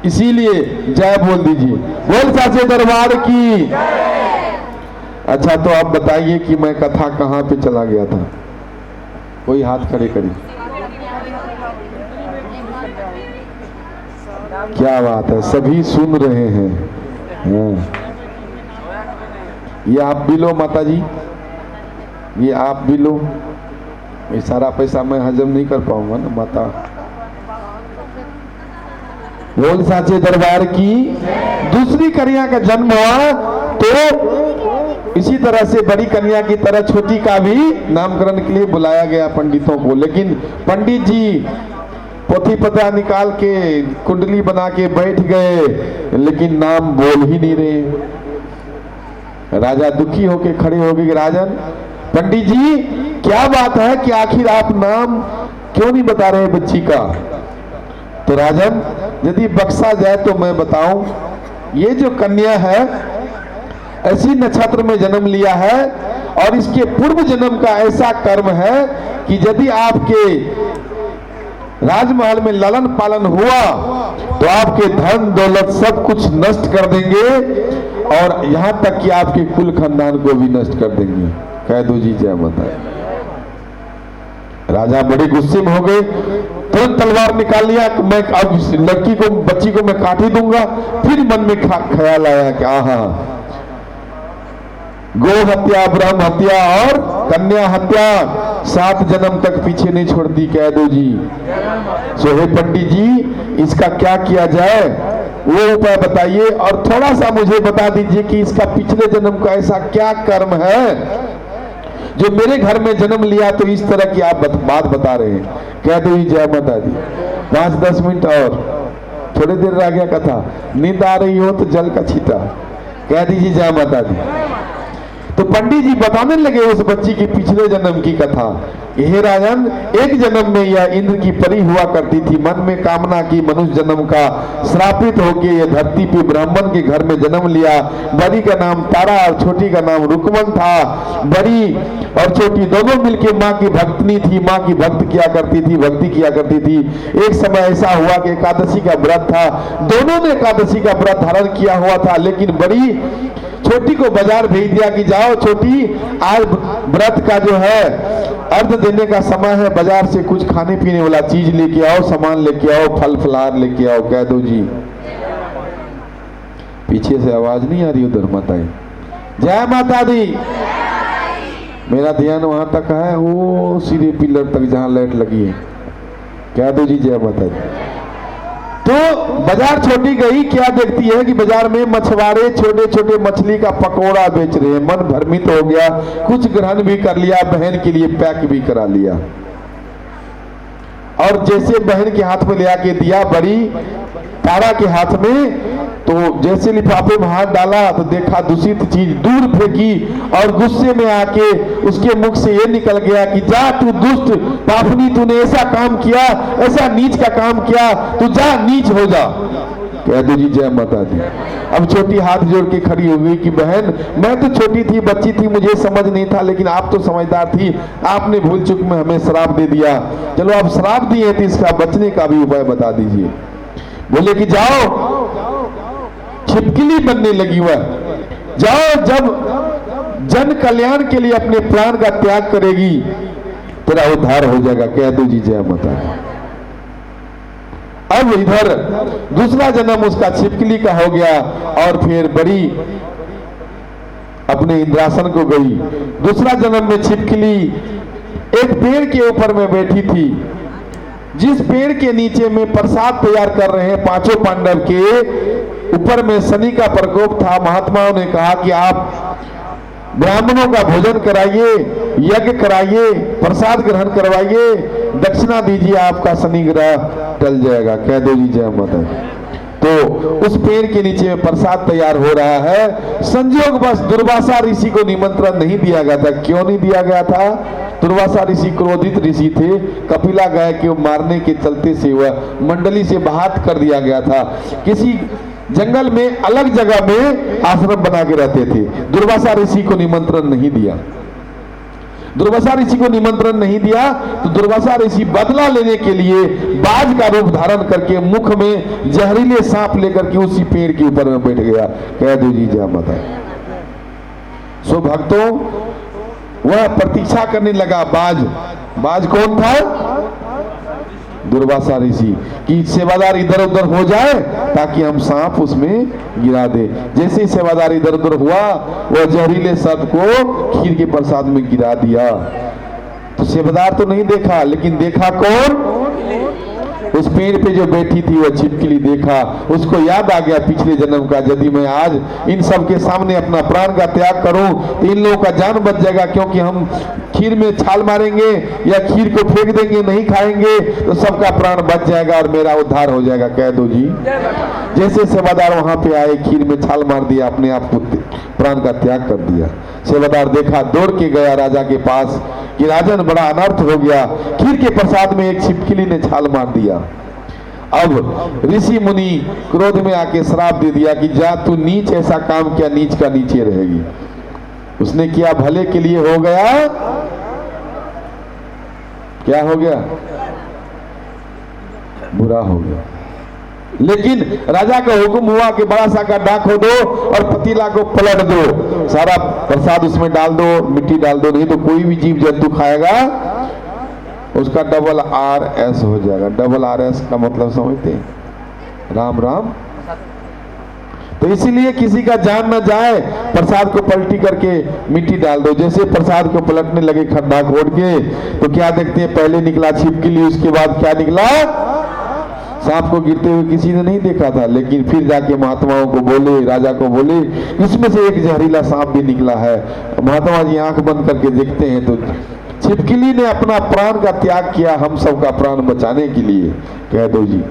इसीलिए जय बोल दीजिए। बोल साचे दरबार की। अच्छा, तो आप बताइए कि मैं कथा कहाँ पे चला गया था? कोई हाथ खड़े करिए। क्या बात है, सभी सुन रहे हैं। ये आप भी लो माता जी, ये आप भी लो। ये सारा पैसा मैं हजम नहीं कर पाऊंगा ना माता। बोल साचे दरबार की। दूसरी कन्या का जन्म हुआ तो इसी तरह से बड़ी कन्या की तरह छोटी का भी नामकरण के लिए बुलाया गया पंडितों को, लेकिन पंडित जी पोथी पत्रा निकाल के कुंडली बना के बैठ गए, लेकिन नाम बोल ही नहीं रहे। राजा दुखी होके खड़े हो गए, राजन पंडित जी क्या बात है कि आखिर आप नाम क्यों नहीं बता रहे बच्ची का? तो राजन यदि बख्शा जाए तो मैं बताऊं, ये जो कन्या है ऐसी नक्षत्र में जन्म लिया है और इसके पूर्व जन्म का ऐसा कर्म है कि यदि आपके राजमहल में लालन पालन हुआ तो आपके धन दौलत सब कुछ नष्ट कर देंगे और यहां तक कि आपके कुल खानदान को भी नष्ट कर देंगे। कह दो जी जय माता। राजा बड़े गुस्से में हो गए, तुरंत तलवार निकाल लिया कि मैं अब इस लड़की को, बच्ची को मैं काट ही दूंगा। फिर मन में ख्याल आया कि आहा, गो हत्या, ब्रह्म हत्या और कन्या हत्या 7 जन्म तक पीछे नहीं छोड़ती कैदो जी। सो हे पंडित जी, इसका क्या किया जाए, वो उपाय बताइए और थोड़ा सा मुझे बता दीजिए कि इसका पिछले जन्म का ऐसा क्या कर्म है जो मेरे घर में जन्म लिया तो इस तरह की आप बात बता रहे हैं। कह दो जी जय माता दी। 5-10 मिनट और, थोड़ी देर रह गया कथा। नींद आ रही हो तो जल का छीटा, कह दीजिए जय माता दी। तो पंडित जी बताने लगे उस बच्ची की पिछले जन्म की कथा। हे राजन, एक जन्म में यह इंद्र की परी हुआ करती थी, मन में कामना की मनुष्य जन्म का, श्रापित होके यह धरती पे ब्राह्मण के घर में जन्म लिया। बड़ी का नाम तारा और छोटी का नाम रुकमन था। बड़ी और छोटी दोनों मिलके माँ की भक्तनी थी, माँ की भक्ति किया करती थी। एक समय ऐसा हुआ कि एकादशी का व्रत था, दोनों ने एकादशी का व्रत धारण किया हुआ था, लेकिन बड़ी छोटी को बाजार भेज दिया कि जाओ छोटी, आज व्रत का जो है अर्घ देने का समय है, बाजार से कुछ खाने पीने वाला चीज लेके आओ, सामान लेके आओ, फल फलार लेके आओ। कह दो जी। पीछे से आवाज नहीं आ रही उधर माताएं? जय माता दी। मेरा ध्यान वहां तक है, वो सीधे पिलर तक जहां लाइट लगी है। कह दो जी जय माता दी। तो बाजार छोटी गई, क्या देखती है कि बाजार में मछुआरे छोटे छोटे मछली का पकोड़ा बेच रहे हैं। मन भ्रमित हो गया, कुछ ग्रहण भी कर लिया, बहन के लिए पैक भी करा लिया। और जैसे बहन के हाथ में ले आके दिया, बड़ी तारा के हाथ में, तो जैसे लिफाफे में हाथ डाला तो देखा दूषित चीज, दूर फेंकी और गुस्से में आके उसके मुख से ये निकल गया कि जा तू दुष्ट पापनी, तूने ऐसा काम किया, ऐसा नीच का काम किया, तू जा नीच हो जा। कह दो जी जय माता दी। अब छोटी हाथ जोड़ के खड़ी हो गई कि बहन, मैं तो छोटी थी, बच्ची थी, मुझे समझ नहीं था, लेकिन आप तो समझदार थी, आपने भूल चूक में हमें श्राप दे दिया। चलो आप श्राप दिए तो इसका बचने का भी उपाय बता दीजिए। बोले कि जाओ, छिपकली बनने लगी वह, जाओ, जब जन कल्याण के लिए अपने प्राण का त्याग करेगी तेरा उद्धार हो जाएगा। कह दो जी जय माता। अब इधर दूसरा जन्म उसका छिपकली का हो गया और फिर बड़ी अपने इंद्रासन को गई। दूसरा जन्म में छिपकली एक पेड़ के ऊपर में बैठी थी, जिस पेड़ के नीचे में प्रसाद तैयार कर रहे हैं 5 पांडव के ऊपर में शनि का प्रकोप था। महात्माओं ने कहा कि आप ब्राह्मणों का भोजन कराइए, यज्ञ कराइए, प्रसाद ग्रहण करवाइए, दक्षिणा दीजिए, आपका शनि ग्रह टल जाएगा। कह दो जी जय माता। तो उस पेड़ के नीचे में प्रसाद तैयार हो रहा है। संयोग बस दुर्वासा ऋषि को निमंत्रण नहीं दिया गया था। क्यों नहीं दिया गया था? दुर्वासा ऋषि क्रोधित ऋषि थे, कपिला गाय के मारने के चलते से वह मंडली से बाहर कर दिया गया था। किसी जंगल में अलग जगह में आश्रम बना के रहते थे। दुर्वासा ऋषि को निमंत्रण नहीं दिया। दुर्वासा ऋषि को निमंत्रण नहीं दिया तो दुर्वासा ऋषि बदला लेने के लिए बाज का रूप धारण करके मुख में जहरीले सांप लेकर के उसी पेड़ के ऊपर में बैठ गया। कह दो जी जय माता। सो भक्तों, वह प्रतीक्षा करने लगा। बाज कौन था? दुर्वासा ऋषि की सेवादार इधर उधर हो जाए ताकि हम सांप उसमें गिरा दे। जैसे ही सेवादार इधर उधर हुआ, वह जहरीले सर्प को खीर के प्रसाद में गिरा दिया। तो सेवादार तो नहीं देखा, लेकिन देखा कौन? उस पेड़ पे जो बैठी थी वह छिपकली देखा। उसको याद आ गया पिछले जन्म का, यदि मैं आज इन सब के सामने अपना प्राण का त्याग करूं तो इन लोगों का जान बच जाएगा, क्योंकि हम खीर में छाल मारेंगे या खीर को फेंक देंगे, नहीं खाएंगे, तो सबका प्राण बच जाएगा और मेरा उद्धार हो जाएगा। कह दो जी। जैसे सेवादार वहां पे आए, खीर में छाल मार दिया, अपने आप को प्राण का त्याग कर दिया। सेवादार देखा, दौड़ के गया राजा के पास कि राजन बड़ा अनर्थ हो गया, खीर के प्रसाद में एक छिपकली ने छाल मार दिया। अब ऋषि मुनि क्रोध में आके श्राप दे दिया कि जा तू नीच ऐसा काम किया, नीच का नीचे रहेगी। उसने किया भले के लिए, हो गया क्या हो गया? बुरा हो गया। लेकिन राजा का हुक्म हुआ कि बड़ा सा का डाक हो दो और पतीला को पलट दो, सारा प्रसाद उसमें डाल दो, मिट्टी डाल दो, नहीं तो कोई भी जीव जंतु खाएगा उसका डबल आर एस हो जाएगा। डबल आर एस का मतलब समझते हैं? राम राम। तो इसीलिए किसी का जान न जाए, प्रसाद को पलटी करके मिट्टी डाल दो। जैसे प्रसाद को पलटने लगे खड्डा खोद के, तो क्या देखते हैं, पहले निकला छिपकली, उसके बाद क्या निकला, सांप को गिरते हुए किसी ने नहीं देखा था, लेकिन फिर जाके महात्माओं को बोले, राजा को बोले, इसमें से एक जहरीला सांप भी निकला है। महात्मा जी आंख बंद करके देखते हैं तो छिपकली ने अपना प्राण का त्याग किया हम सबका प्राण बचाने के लिए। कह दो जी।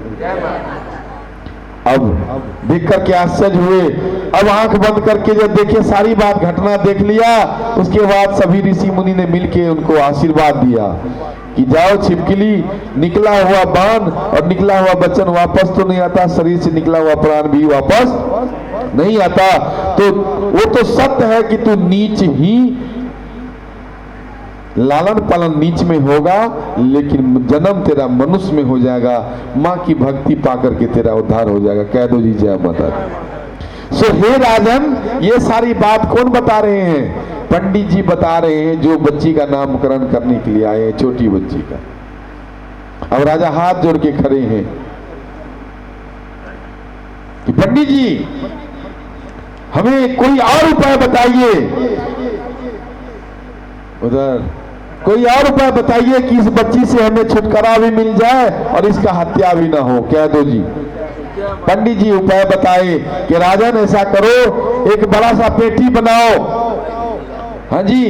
अब देख करके आश्चर्य हुए। अब आंख बंद करके जब देखे, सारी बात घटना देख लिया, उसके बाद सभी ऋषि मुनि ने मिलके उनको आशीर्वाद दिया कि जाओ छिपकली, निकला हुआ बाण और निकला हुआ वचन वापस तो नहीं आता, शरीर से निकला हुआ प्राण भी वापस नहीं आता। तो वो तो सत्य है कि तू नीच ही, लालन पालन नीच में होगा, लेकिन जन्म तेरा मनुष्य में हो जाएगा। माँ की भक्ति पाकर के तेरा उद्धार हो जाएगा। कह दो जी जय माता दी। सो हे राजन, ये सारी बात कौन बता रहे हैं? पंडित जी बता रहे हैं, जो बच्ची का नामकरण करने के लिए आए हैं, छोटी बच्ची का। अब राजा हाथ जोड़ के खड़े हैं कि पंडित जी हमें कोई और उपाय बताइए, उधर कोई और उपाय बताइए कि इस बच्ची से हमें छुटकारा भी मिल जाए और इसका हत्या भी ना हो। कह दो जी। पंडित जी उपाय बताए कि राजन ऐसा करो, एक बड़ा सा पेटी बनाओ, हाँ जी,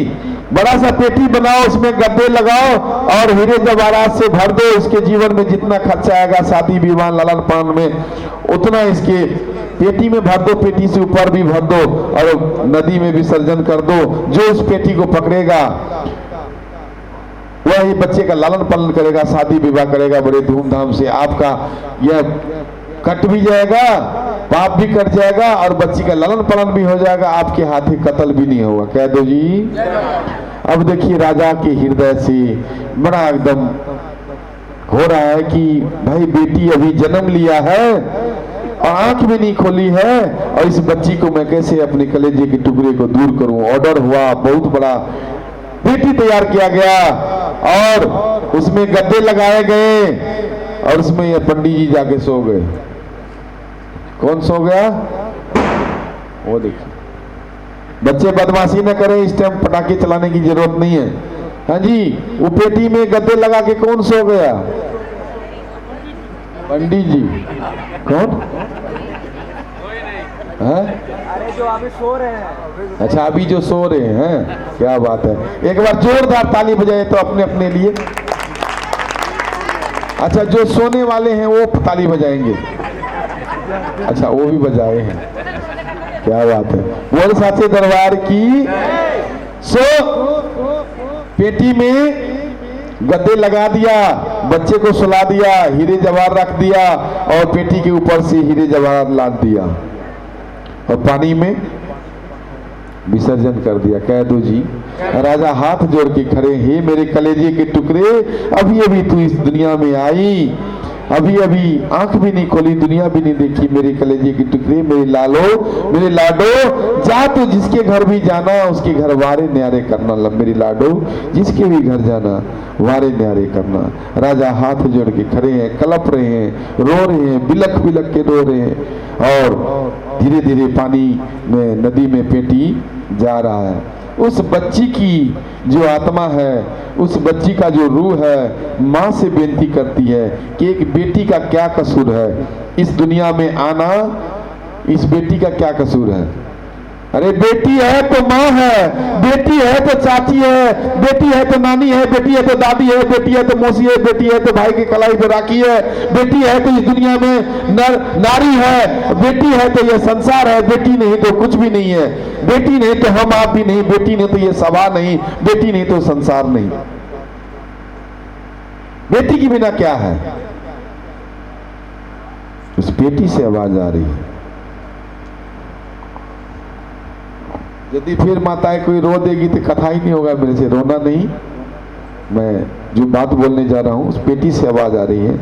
बड़ा सा पेटी बनाओ, उसमें गद्दे लगाओ और हीरे जवाहरात से भर दो। इसके जीवन में जितना खर्चा आएगा शादी विवाह लालन पालन में, उतना इसके पेटी में भर दो, पेटी से ऊपर भी भर दो और नदी में विसर्जन कर दो। जो उस पेटी को पकड़ेगा वह ही बच्चे का लालन पालन करेगा, शादी विवाह करेगा बड़े धूमधाम से। आपका यह कट भी जाएगा, पाप भी कट जाएगा और बच्ची का लालन पालन भी हो जाएगा, आपके हाथ ही कत्ल भी नहीं होगा। कह दो जी। अब देखिए राजा के हृदय से बड़ा एकदम हो रहा है कि भाई बेटी अभी जन्म लिया है और आंख भी नहीं खोली है, और इस बच्ची को मैं कैसे अपने कलेजे के टुकड़े को दूर करूं। ऑर्डर हुआ, बहुत बड़ा पेटी तैयार किया गया और उसमें गद्दे लगाए गए और उसमें ये पंडित जी जाके सो गए। कौन सो गया? वो देखिए, बच्चे बदमाशी न करें, इस टाइम पटाखे चलाने की जरूरत नहीं है। हाँ जी, वो पेटी में गद्दे लगा के कौन सो गया? पंडित जी। कौन? है? अरे जो अभी सो रहे हैं। अच्छा, अभी जो सो रहे हैं, क्या बात है। एक बार जोरदार ताली बजाए तो अपने अपने लिए। अच्छा, जो सोने वाले हैं वो ताली बजाएंगे। अच्छा, वो भी बजाए हैं, क्या बात है। बोल साचे दरबार की। सो पेटी में गद्दे लगा दिया, बच्चे को सुला दिया, हीरे जवाहर रख दिया और पेटी के ऊपर से हीरे जवाहर लाद दिया और पानी में विसर्जन कर दिया। कह दो जी। राजा हाथ जोड़ के खड़े, हे मेरे कलेजे के टुकड़े, अभी अभी तू इस दुनिया में आई, अभी अभी आंख भी नहीं खोली, दुनिया भी नहीं देखी, मेरे कलेजे के टुकड़े, मेरे लालो, मेरे लाडो, जा तो जिसके घर भी जाना उसके घर वारे न्यारे करना। मेरी लाडो, जिसके भी घर जाना वारे न्यारे करना। राजा हाथ जोड़ के खड़े हैं, कलप रहे हैं, रो रहे हैं, बिलख बिलख के रो रहे हैं और धीरे धीरे पानी में, नदी में पेटी जा रहा है। उस बच्ची की जो आत्मा है, उस बच्ची का जो रूह है, माँ से बेनती करती है कि एक बेटी का क्या कसूर है, इस दुनिया में आना, इस बेटी का क्या कसूर है। अरे बेटी है तो माँ है, बेटी है तो चाची है, बेटी है तो नानी है, बेटी है तो दादी है, बेटी है तो मौसी है, बेटी है तो भाई की कलाई पे राखी है, बेटी है तो इस दुनिया में नारी है, बेटी है तो ये संसार है, बेटी नहीं तो कुछ भी नहीं है, बेटी नहीं तो हम आप भी नहीं, बेटी नहीं तो ये सभा नहीं, बेटी नहीं तो संसार नहीं। बेटी के बिना क्या है? उस बेटी से आवाज आ रही है। यदि फिर माताएं कोई रो देगी तो कथा ही नहीं होगा मेरे से। रोना नहीं, मैं जो बात बोलने जा रहा हूं उस बेटी से आवाज आ रही है।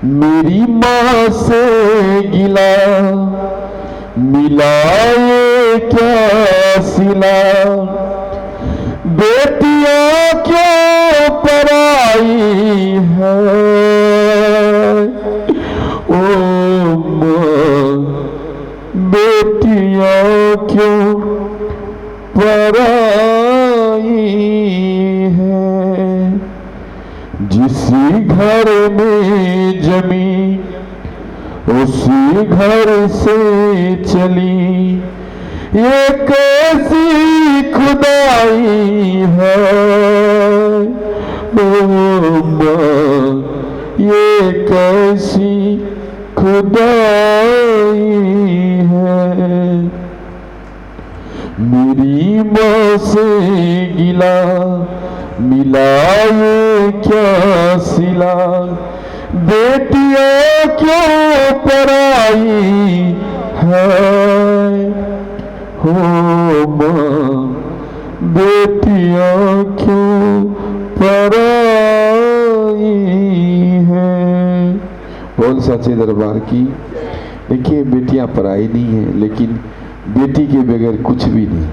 मेरी माँ से गिला मिलाए क्या सिला, बेटियां क्यों पराई है ओ मां, बेटियां क्यों पराई है। जिसी घर में जमी उसी घर से चली, ये कैसी खुदाई है ओ मां, ये कैसी खुदाई है। मेरी माँ से गिला मिला ये क्या सिला, बेटियां क्यों पराई है हो मां, बेटियां क्यों पराई है। बोल सच्चे दरबार की। देखिए बेटियां पराई नहीं है, लेकिन बेटी के बगैर कुछ भी नहीं।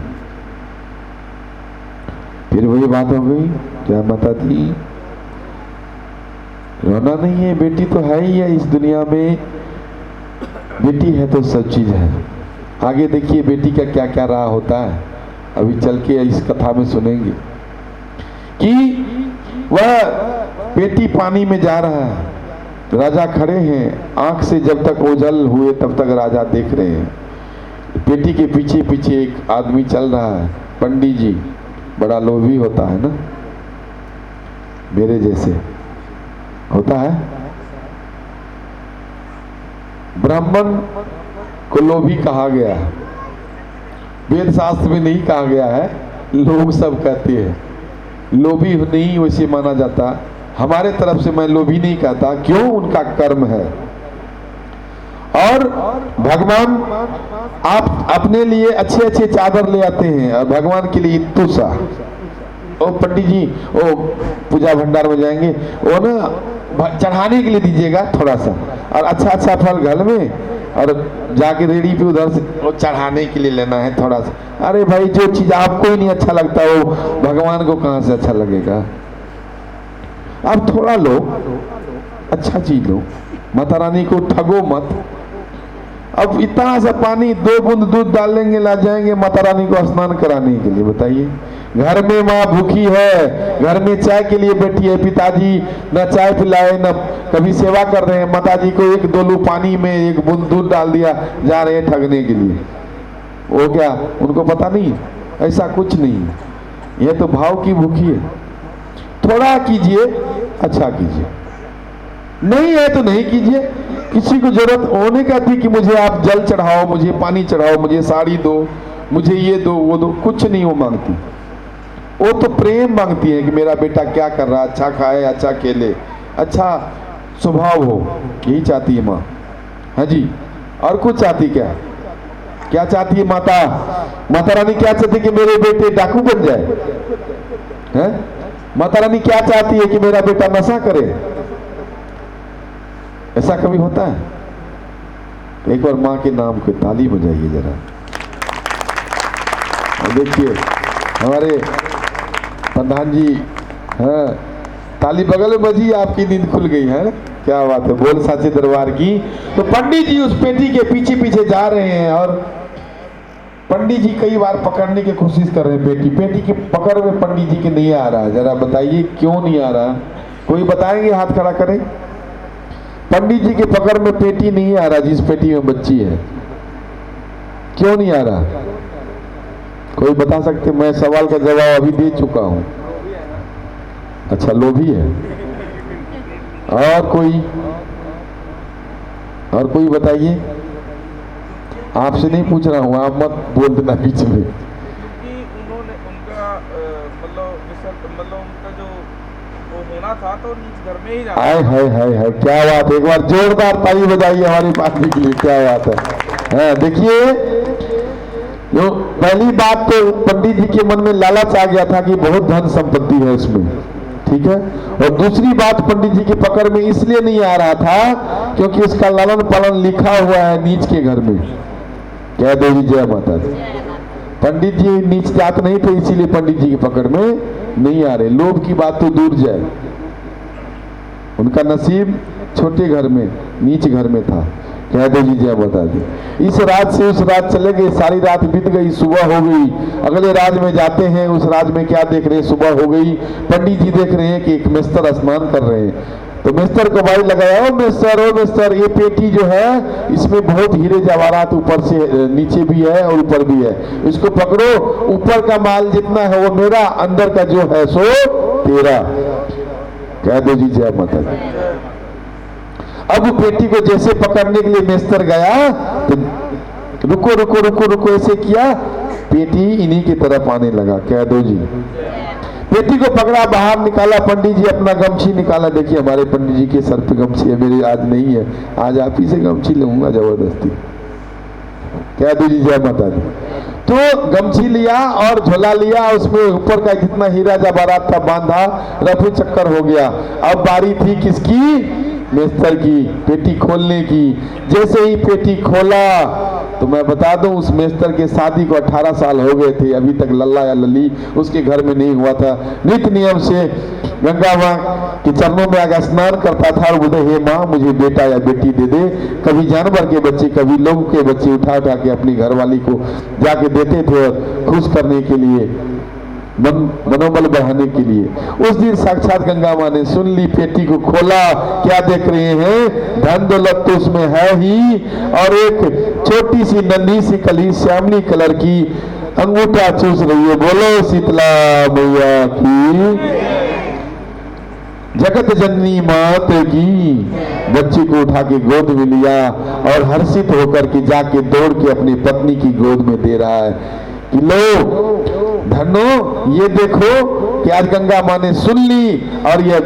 फिर वही बात हो गई, क्या माता दी रोना नहीं है, बेटी तो है ही है इस दुनिया में, बेटी है तो सब चीज है। आगे देखिए बेटी का क्या क्या रहा होता है, अभी चल के इस कथा में सुनेंगे कि वह बेटी पानी में जा रहा है, राजा खड़े हैं, आंख से जब तक ओझल हुए तब तक राजा देख रहे हैं। बेटी के पीछे पीछे एक आदमी चल रहा है, पंडित जी, बड़ा लोभी होता है ना, मेरे जैसे होता है। ब्राह्मण को लोभी कहा गया है, वेद शास्त्र में नहीं कहा गया है, लोग सब कहते हैं। लोभी नहीं वैसे माना जाता, हमारे तरफ से मैं लोभी नहीं कहता, क्यों, उनका कर्म है। और भगवान आप अपने लिए अच्छे अच्छे चादर ले आते हैं और भगवान के लिए इत्तू सा। ओ पंडित जी, ओ पूजा भंडार में जाएंगे, वो ना चढ़ाने के लिए दीजिएगा थोड़ा सा, और अच्छा अच्छा फल घर में, और जाके रेडी पे उधर से वो चढ़ाने के लिए लेना है थोड़ा सा। अरे भाई, जो चीज आपको ही नहीं अच्छा लगता वो भगवान को कहां से अच्छा लगेगा। आप थोड़ा लो, अच्छा चीज लो, माता रानी को ठगो मत। अब इतना सा पानी 2 बूंद दूध डाल लेंगे, ला जाएंगे माता रानी को स्नान कराने के लिए, बताइए। घर में माँ भूखी है, घर में चाय के लिए बैठी है, पिताजी न चाय पिलाए न कभी सेवा कर रहे हैं, माता जी को 1 डोलू पानी में 1 बूंद दूध डाल दिया, जा रहे हैं ठगने के लिए। वो क्या उनको पता नहीं? ऐसा कुछ नहीं, यह तो भाव की भूखी है। थोड़ा कीजिए, अच्छा कीजिए, नहीं है तो नहीं कीजिए। किसी को जरूरत होने का थी कि मुझे आप जल चढ़ाओ, मुझे पानी चढ़ाओ, मुझे साड़ी दो, मुझे ये दो वो दो, कुछ नहीं वो मांगती। वो तो प्रेम मांगती है कि मेरा बेटा क्या कर रहा है, अच्छा खाए, अच्छा खेले, अच्छा स्वभाव हो, यही चाहती है माँ। हाँ जी, और कुछ चाहती क्या? क्या चाहती है माता? माता रानी क्या चाहती है कि मेरे बेटे डाकू बन जाए? हैं? माता रानी क्या चाहती है कि मेरा बेटा नशा करे? ऐसा कभी होता है? एक बार माँ के नाम को ताली बजाइए जरा। देखिए हमारे प्रधान जी, हाँ, ताली बगल में बजी, आपकी नींद खुल गई है। क्या बात है, बोल साचे दरबार की। तो पंडित जी उस पेटी के पीछे पीछे जा रहे हैं और पंडित जी कई बार पकड़ने की कोशिश कर रहे हैं। पेटी की पकड़ में पंडित जी के नहीं आ रहा है। जरा बताइए क्यों नहीं आ रहा? कोई बताएंगे? हाथ खड़ा करें। पंडित जी के पकड़ में पेटी नहीं आ रहा, जिस पेटी में बच्ची है, क्यों नहीं आ रहा? कोई बता सकते? मैं सवाल का जवाब अभी दे चुका हूं। अच्छा, लोभी है। और कोई बताइए। आपसे नहीं पूछ रहा हूं, आप मत बोल देना बीच में। उन्होंने उनका मतलब उनका जो वो होना था तो नीच घर में ही जाना। हाय, क्या बात है। एक बार जोरदार ताली बजाइए हमारी पार्टी के लिए। क्या बात है। देखिए, जो पहली बात तो पंडित जी के मन में लालच आ गया था कि बहुत धन संपत्ति है इसमें, ठीक है। और दूसरी बात, पंडित जी की पकड़ में इसलिए नहीं आ रहा था क्योंकि उसका लालन पालन लिखा हुआ है नीच के घर में। कह दो जी जय माता दी। पंडित जी नीच जात नहीं थे, इसीलिए पंडित जी की पकड़ में नहीं आ रहे। लोभ की बात तो दूर जाए, उनका नसीब छोटे घर में, नीच घर में था। कह दो जी जय बता दी। इस रात से उस रात चले गए, सारी रात बीत गई, सुबह हो गई। अगले राज में जाते हैं, उस राज में क्या देख रहे हैं, सुबह हो गई। पंडित जी देख रहे हैं कि एक मिस्तर स्नान कर रहे हैं। तो मिस्तर को भाई लगाया, ओ मिस्टर, ये पेटी जो है इसमें बहुत हीरे जवाहरात ऊपर से नीचे भी है और ऊपर भी है, इसको पकड़ो, ऊपर का माल जितना है वो मेरा, अंदर का जो है सो तेरा। कह दो जी जय माता दी। अब पेटी को जैसे पकड़ने के लिए मिस्टर गया तो रुको ऐसे किया, पेटी इन्हीं की तरफ आने लगा। कह दो जी। पेटी को पकड़ा, बाहर निकाला, पंडित जी अपना गमछी निकाला। देखिए हमारे पंडित जी के सर पे गमछी है, मेरे आज नहीं है, आज आप ही से गमछी लूंगा जबरदस्ती। कह दो जी जय माता दी। तो गमछी लिया और झोला लिया, उसमें ऊपर का जितना हीरा जवाहरात था बांधा, रफू चक्कर हो गया। अब बारी थी किसकी? मिस्टर की, पेटी खोलने की। जैसे ही पेटी खोला तो मैं बता दूं, उस मिस्टर के शादी को 18 साल हो गए थे, अभी तक लल्ला या लल्ली उसके घर में नहीं हुआ था। नित्य नियम से गंगा माँ के चरणों में आकर स्नान करता था और बोलते, हे माँ मुझे बेटा या बेटी दे दे। कभी जानवर के बच्चे, कभी लोगों के बच्चे उठा उठा के अपनी घरवाली को जाके देते थे, खुश करने के लिए, मनोबल बढ़ाने के लिए। उस दिन साक्षात गंगा माँ ने सुन ली, पेटी को खोला, क्या देख रहे हैं? धन दौलत तो उसमें है ही, और एक छोटी सी नन्ही सी कली श्यामली कलर की अंगूठा चूस रही है। बोलो शीतला मैया की, जगत जननी मात की। बच्ची को उठा के गोद में लिया और हर्षित होकर के जाके दौड़ के अपनी पत्नी की गोद में दे रहा है कि लो धनो, ये देखो कि आज गंगा माँ ने सुन ली और ये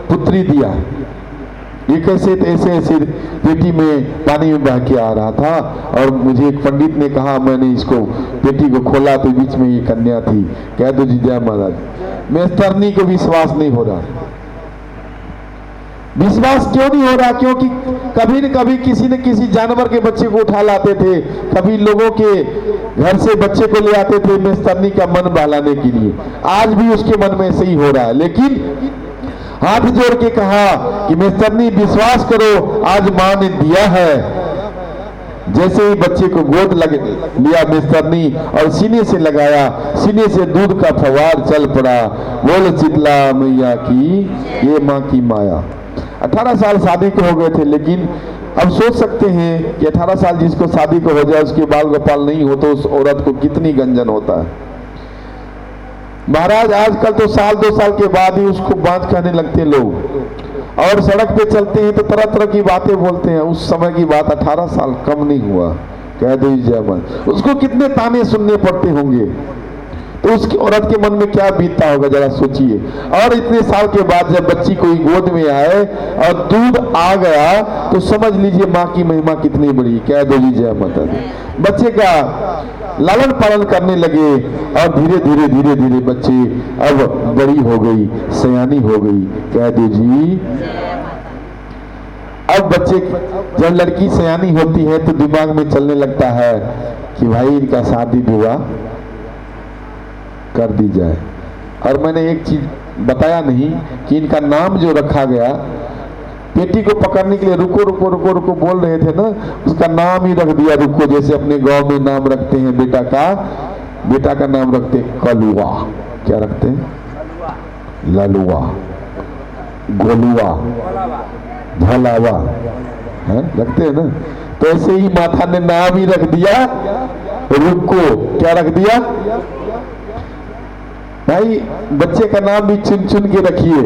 पुत्री दिया। ये कैसे? ऐसे पेटी में पानी में बह के आ रहा था और मुझे एक पंडित ने कहा, मैंने इसको पेटी को खोला तो बीच में ये कन्या थी। कह दो जी जय महाराज। मेस्तरनी को विश्वास नहीं हो रहा। विश्वास क्यों नहीं हो रहा? क्योंकि कभी न कभी किसी न किसी जानवर के बच्चे को उठा लाते थे, कभी लोगों के घर से बच्चे को ले आते थे मेस्तरनी का मन बहलाने के लिए। आज भी उसके मन में ऐसे ही हो रहा है, लेकिन हाथ जोड़ के कहा कि मेस्तरनी विश्वास करो, आज मां ने दिया है। जैसे ही बच्चे को गोद लिया मेस्तरनी और सीने से लगाया, सीने से दूध का फवार चल पड़ा। बोल शीतला मैया की, ये माँ की माया। 18 साल शादी को हो गए थे, लेकिन अब सोच सकते हैं कि 18 साल जिसको शादी को हो जाए उसके बाल गोपाल नहीं हो तो उस औरत को कितनी गंजन होता है। महाराज आजकल तो साल 2 साल के बाद ही उसको बात कहने लगते लोग, और सड़क पे चलते हैं तो तरह तरह की बातें बोलते हैं। उस समय की बात, 18 साल कम नहीं हुआ। कह दो जय माता। उसको कितने ताने सुनने पड़ते होंगे, तो उसकी औरत के मन में क्या बीतता होगा जरा सोचिए। और इतने साल के बाद जब बच्ची कोई गोद में आए और दूध आ गया तो समझ लीजिए माँ की महिमा कितनी बड़ी। कह दो जी जय माता दी। बच्चे का लालन पालन करने लगे और धीरे धीरे धीरे धीरे बच्ची अब बड़ी हो गई, सयानी हो गई। कह दो जी। अब बच्चे, जब लड़की सयानी होती है तो दिमाग में चलने लगता है कि भाई इनका शादी विवाह कर दी जाए। और मैंने एक चीज बताया नहीं कि इनका नाम जो रखा गया, पेटी को पकड़ने के लिए रुको रुको रुको रुको बोल रहे थे ना, उसका नाम ही रख दिया रुको। जैसे अपने गांव में नाम रखते हैं बेटा का नाम रखते हैं कलुआ। क्या रखते हैं? ललुआ, गोलुआ, भलावा, है रखते हैं ना। तो ऐसे ही माता ने नाम ही रख दिया रुको। क्या रख दिया भाई? बच्चे का नाम भी चुन चुन के रखिए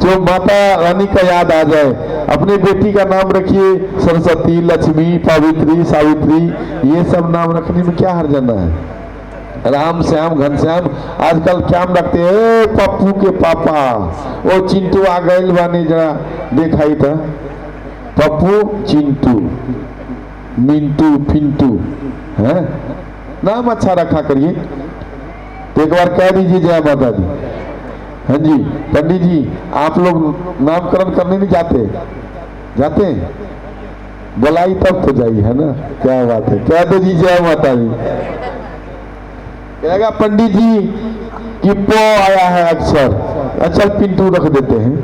जो माता रानी का याद आ जाए। अपने बेटी का नाम रखिए सरस्वती, लक्ष्मी, पावित्री, सावित्री। ये सब नाम रखने में क्या हर्जाना है? राम श्याम, घनश्याम। आजकल क्या रखते हैं? पप्पू के पापा, वो चिंटू आ गए बाने, जरा देखाई था। पप्पू, चिंटू, मिंटू, पिंटू, है नाम अच्छा रखा करिए। तो एक बार कह दीजिए जय माता दी। हाँ जी पंडित जी, आप लोग नामकरण करने नहीं जाते हैं? बुलाई तब तो जाइए, है ना। क्या बात है। कह दो जी जय माता दी। कहेगा पंडित जी कि पो आया है अक्षर, अच्छा पिंटू रख देते हैं।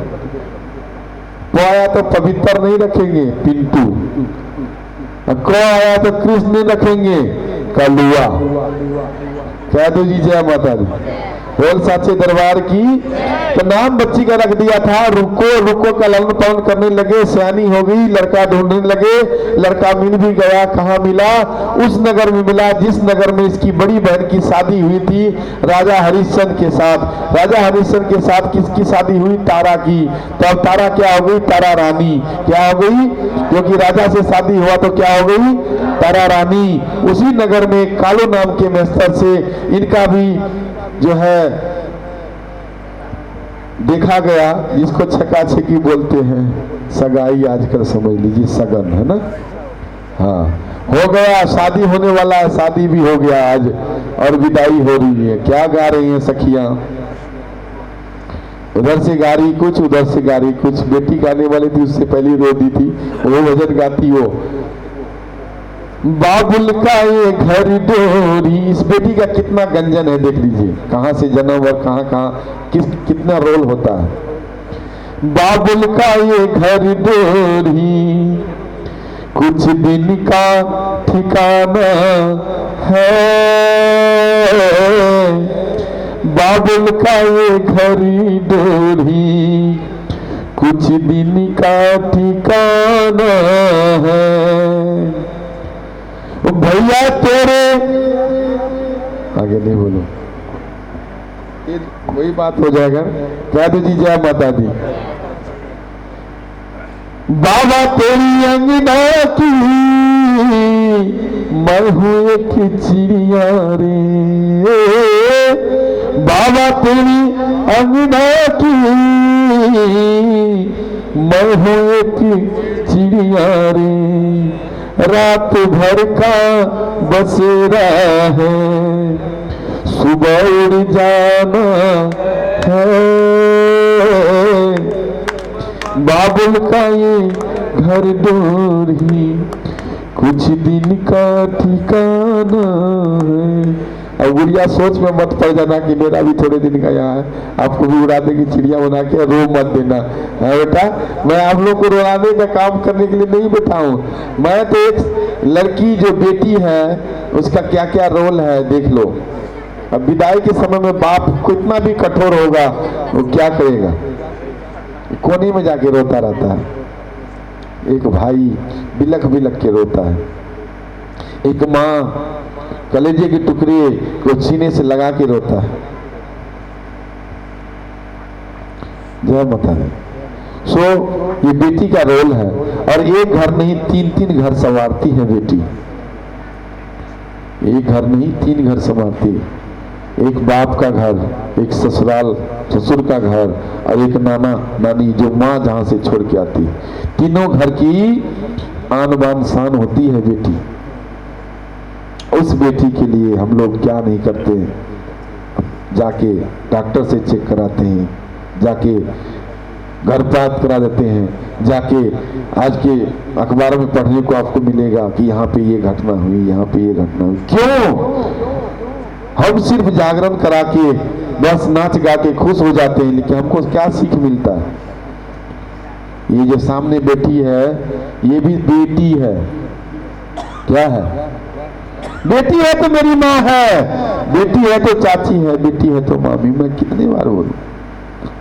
पो आया तो पवित्र नहीं रखेंगे, पिंटू। को आया तो कृष्ण नहीं रखेंगे, कलुआ। कह दो जी जय माता दी। बोल साचे दरबार की। तो नाम बच्ची का रख दिया था रुको। रुको का लालन पालन करने लगे, सयानी हो गई, लड़का ढूंढने लगे। लड़का मिल भी गया। कहाँ मिला? उस नगर में मिला जिस नगर में इसकी बड़ी बहन की शादी हुई थी राजा हरिश्चंद्र के साथ। राजा हरिश्चंद्र के साथ किसकी शादी हुई? तारा की। तो अब तारा क्या हो गई? तारा रानी। क्या हो गई? क्योंकि राजा से शादी हुआ तो क्या हो गई? तारा रानी। उसी नगर में कालो नाम के मेस्तर से इनका भी जो है देखा गया, जिसको छकाछकी बोलते हैं, सगाई आजकल समझ लीजिए सगन है ना। हाँ हो गया, शादी होने वाला है, शादी भी हो गया आज और विदाई हो रही है। क्या गा रही हैं सखियां? उधर से गा रही कुछ, उधर से गा रही कुछ। बेटी गाने वाली थी, उससे पहले रो दी थी, वो भजन गाती हो। बाबुल का ये घर डोरी। इस बेटी का कितना गंजन है देख लीजिए, कहां से जन्म और कहां कहां कितना रोल होता है। बाबुल का ये घर डोरी कुछ दिन का ठिकाना है। बाबुल का ये घर डोरी कुछ दिन का ठिकाना है। भैया तेरे आगे नहीं बोलो, फिर वही बात हो जाएगा। कह दो जी जय माता दी। बाबा तेरी अंगना की मैं हूँ एक चिड़िया रे। बाबा तेरी अंगना की मैं हूँ एक चिड़िया रे। रात भर का बसेरा है, सुबह उड़ जाना है। बाबुल का ये घर डोरी कुछ दिन का ठिकाना है। अब गुड़िया सोच में मत पड़ जाना कि मेरा भी थोड़े दिन का यहाँ है, आपको भी उड़ा देगी चिड़िया बना के। रो मत देना है बेटा, मैं आप लोग को रुलाने का काम करने के लिए नहीं बैठा हूँ। मैं तो एक लड़की जो बेटी है उसका क्या क्या रोल है देख लो। अब विदाई के समय में बाप कितना भी कठोर होगा वो क्या करेगा? कोने में जाके रोता रहता है। एक भाई बिलख बिलख के रोता है। एक माँ कलेजे के टुकड़े को सीने से लगा के रोता है। जय माता दी। सो ये बेटी का रोल है और एक घर नहीं तीन तीन घर संवारती है बेटी। एक घर नहीं तीन घर संवारती है। एक बाप का घर, एक ससुराल ससुर का घर और एक नाना नानी जो माँ जहां से छोड़ के आती है। तीनों घर की आन बान शान होती है बेटी। उस बेटी के लिए हम लोग क्या नहीं करते, जाके डॉक्टर से चेक कराते हैं, जाके घर प्राप्त करा देते हैं, जाके आज के अखबार में पढ़ने को आपको मिलेगा कि यहाँ पे ये घटना हुई, यहाँ पे ये घटना हुई। क्यों? हम सिर्फ जागरण करा के बस नाच गा के खुश हो जाते हैं, लेकिन हमको क्या सीख मिलता है? ये जो सामने बेटी है ये भी बेटी है। क्या है? बेटी है तो मेरी माँ है, बेटी है तो चाची है, बेटी है तो मामी। मैं कितनी बार बोलूं,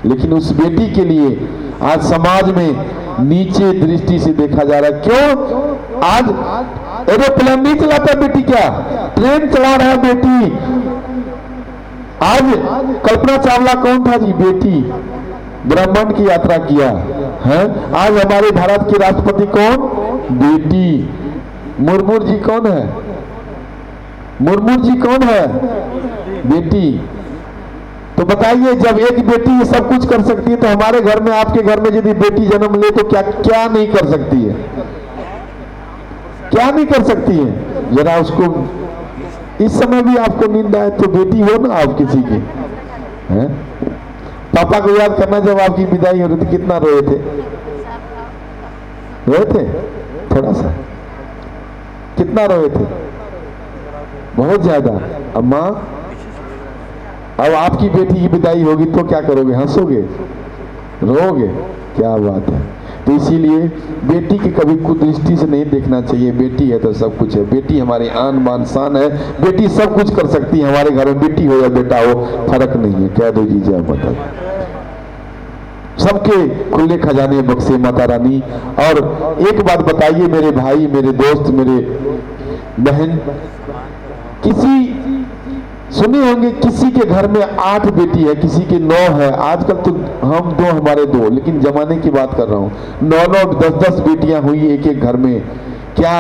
लेकिन उस बेटी के लिए आज समाज में नीचे दृष्टि से देखा जा रहा है। क्यों? आज एरोप्लेन नहीं चलाता बेटी, क्या ट्रेन चला रहा है बेटी। आज कल्पना चावला कौन था जी? बेटी। ब्रह्मांड की यात्रा किया है। आज हमारे भारत के राष्ट्रपति कौन? बेटी। मुर्मू जी कौन है? मुर्मू जी कौन है? बेटी। तो बताइए, जब एक बेटी ये सब कुछ कर सकती है तो हमारे घर में, आपके घर में यदि बेटी जन्म ले तो क्या क्या नहीं कर सकती है? क्या नहीं कर सकती है? जरा उसको इस समय भी आपको नींद आए तो बेटी हो ना आप किसी की है? पापा को याद करना, जब आपकी विदाई हो रही थी कितना रोए थे? रोए थे थोड़ा सा? कितना रोए थे? बहुत ज्यादा। अब माँ अब आपकी बेटी की विदाई होगी तो क्या करोगे, हंसोगे, रोओगे? क्या बात है। तो इसीलिए बेटी की कभी कुदृष्टि से नहीं देखना चाहिए। बेटी है तो सब कुछ है, बेटी हमारी आन बान शान है, बेटी सब कुछ कर सकती है। हमारे घर में बेटी हो या बेटा हो फर्क नहीं है। कह दो जी जय माता दी। सबके खुले खजाने बख्शे माता रानी। और एक बात बताइए मेरे भाई, मेरे दोस्त, मेरे बहन, किसी सुने होंगे किसी के घर में 8 बेटी है, किसी के 9 है। आजकल तो हम 2 हमारे 2, लेकिन जमाने की बात कर रहा हूं, 9-9 10-10 बेटियां हुई एक एक घर में। क्या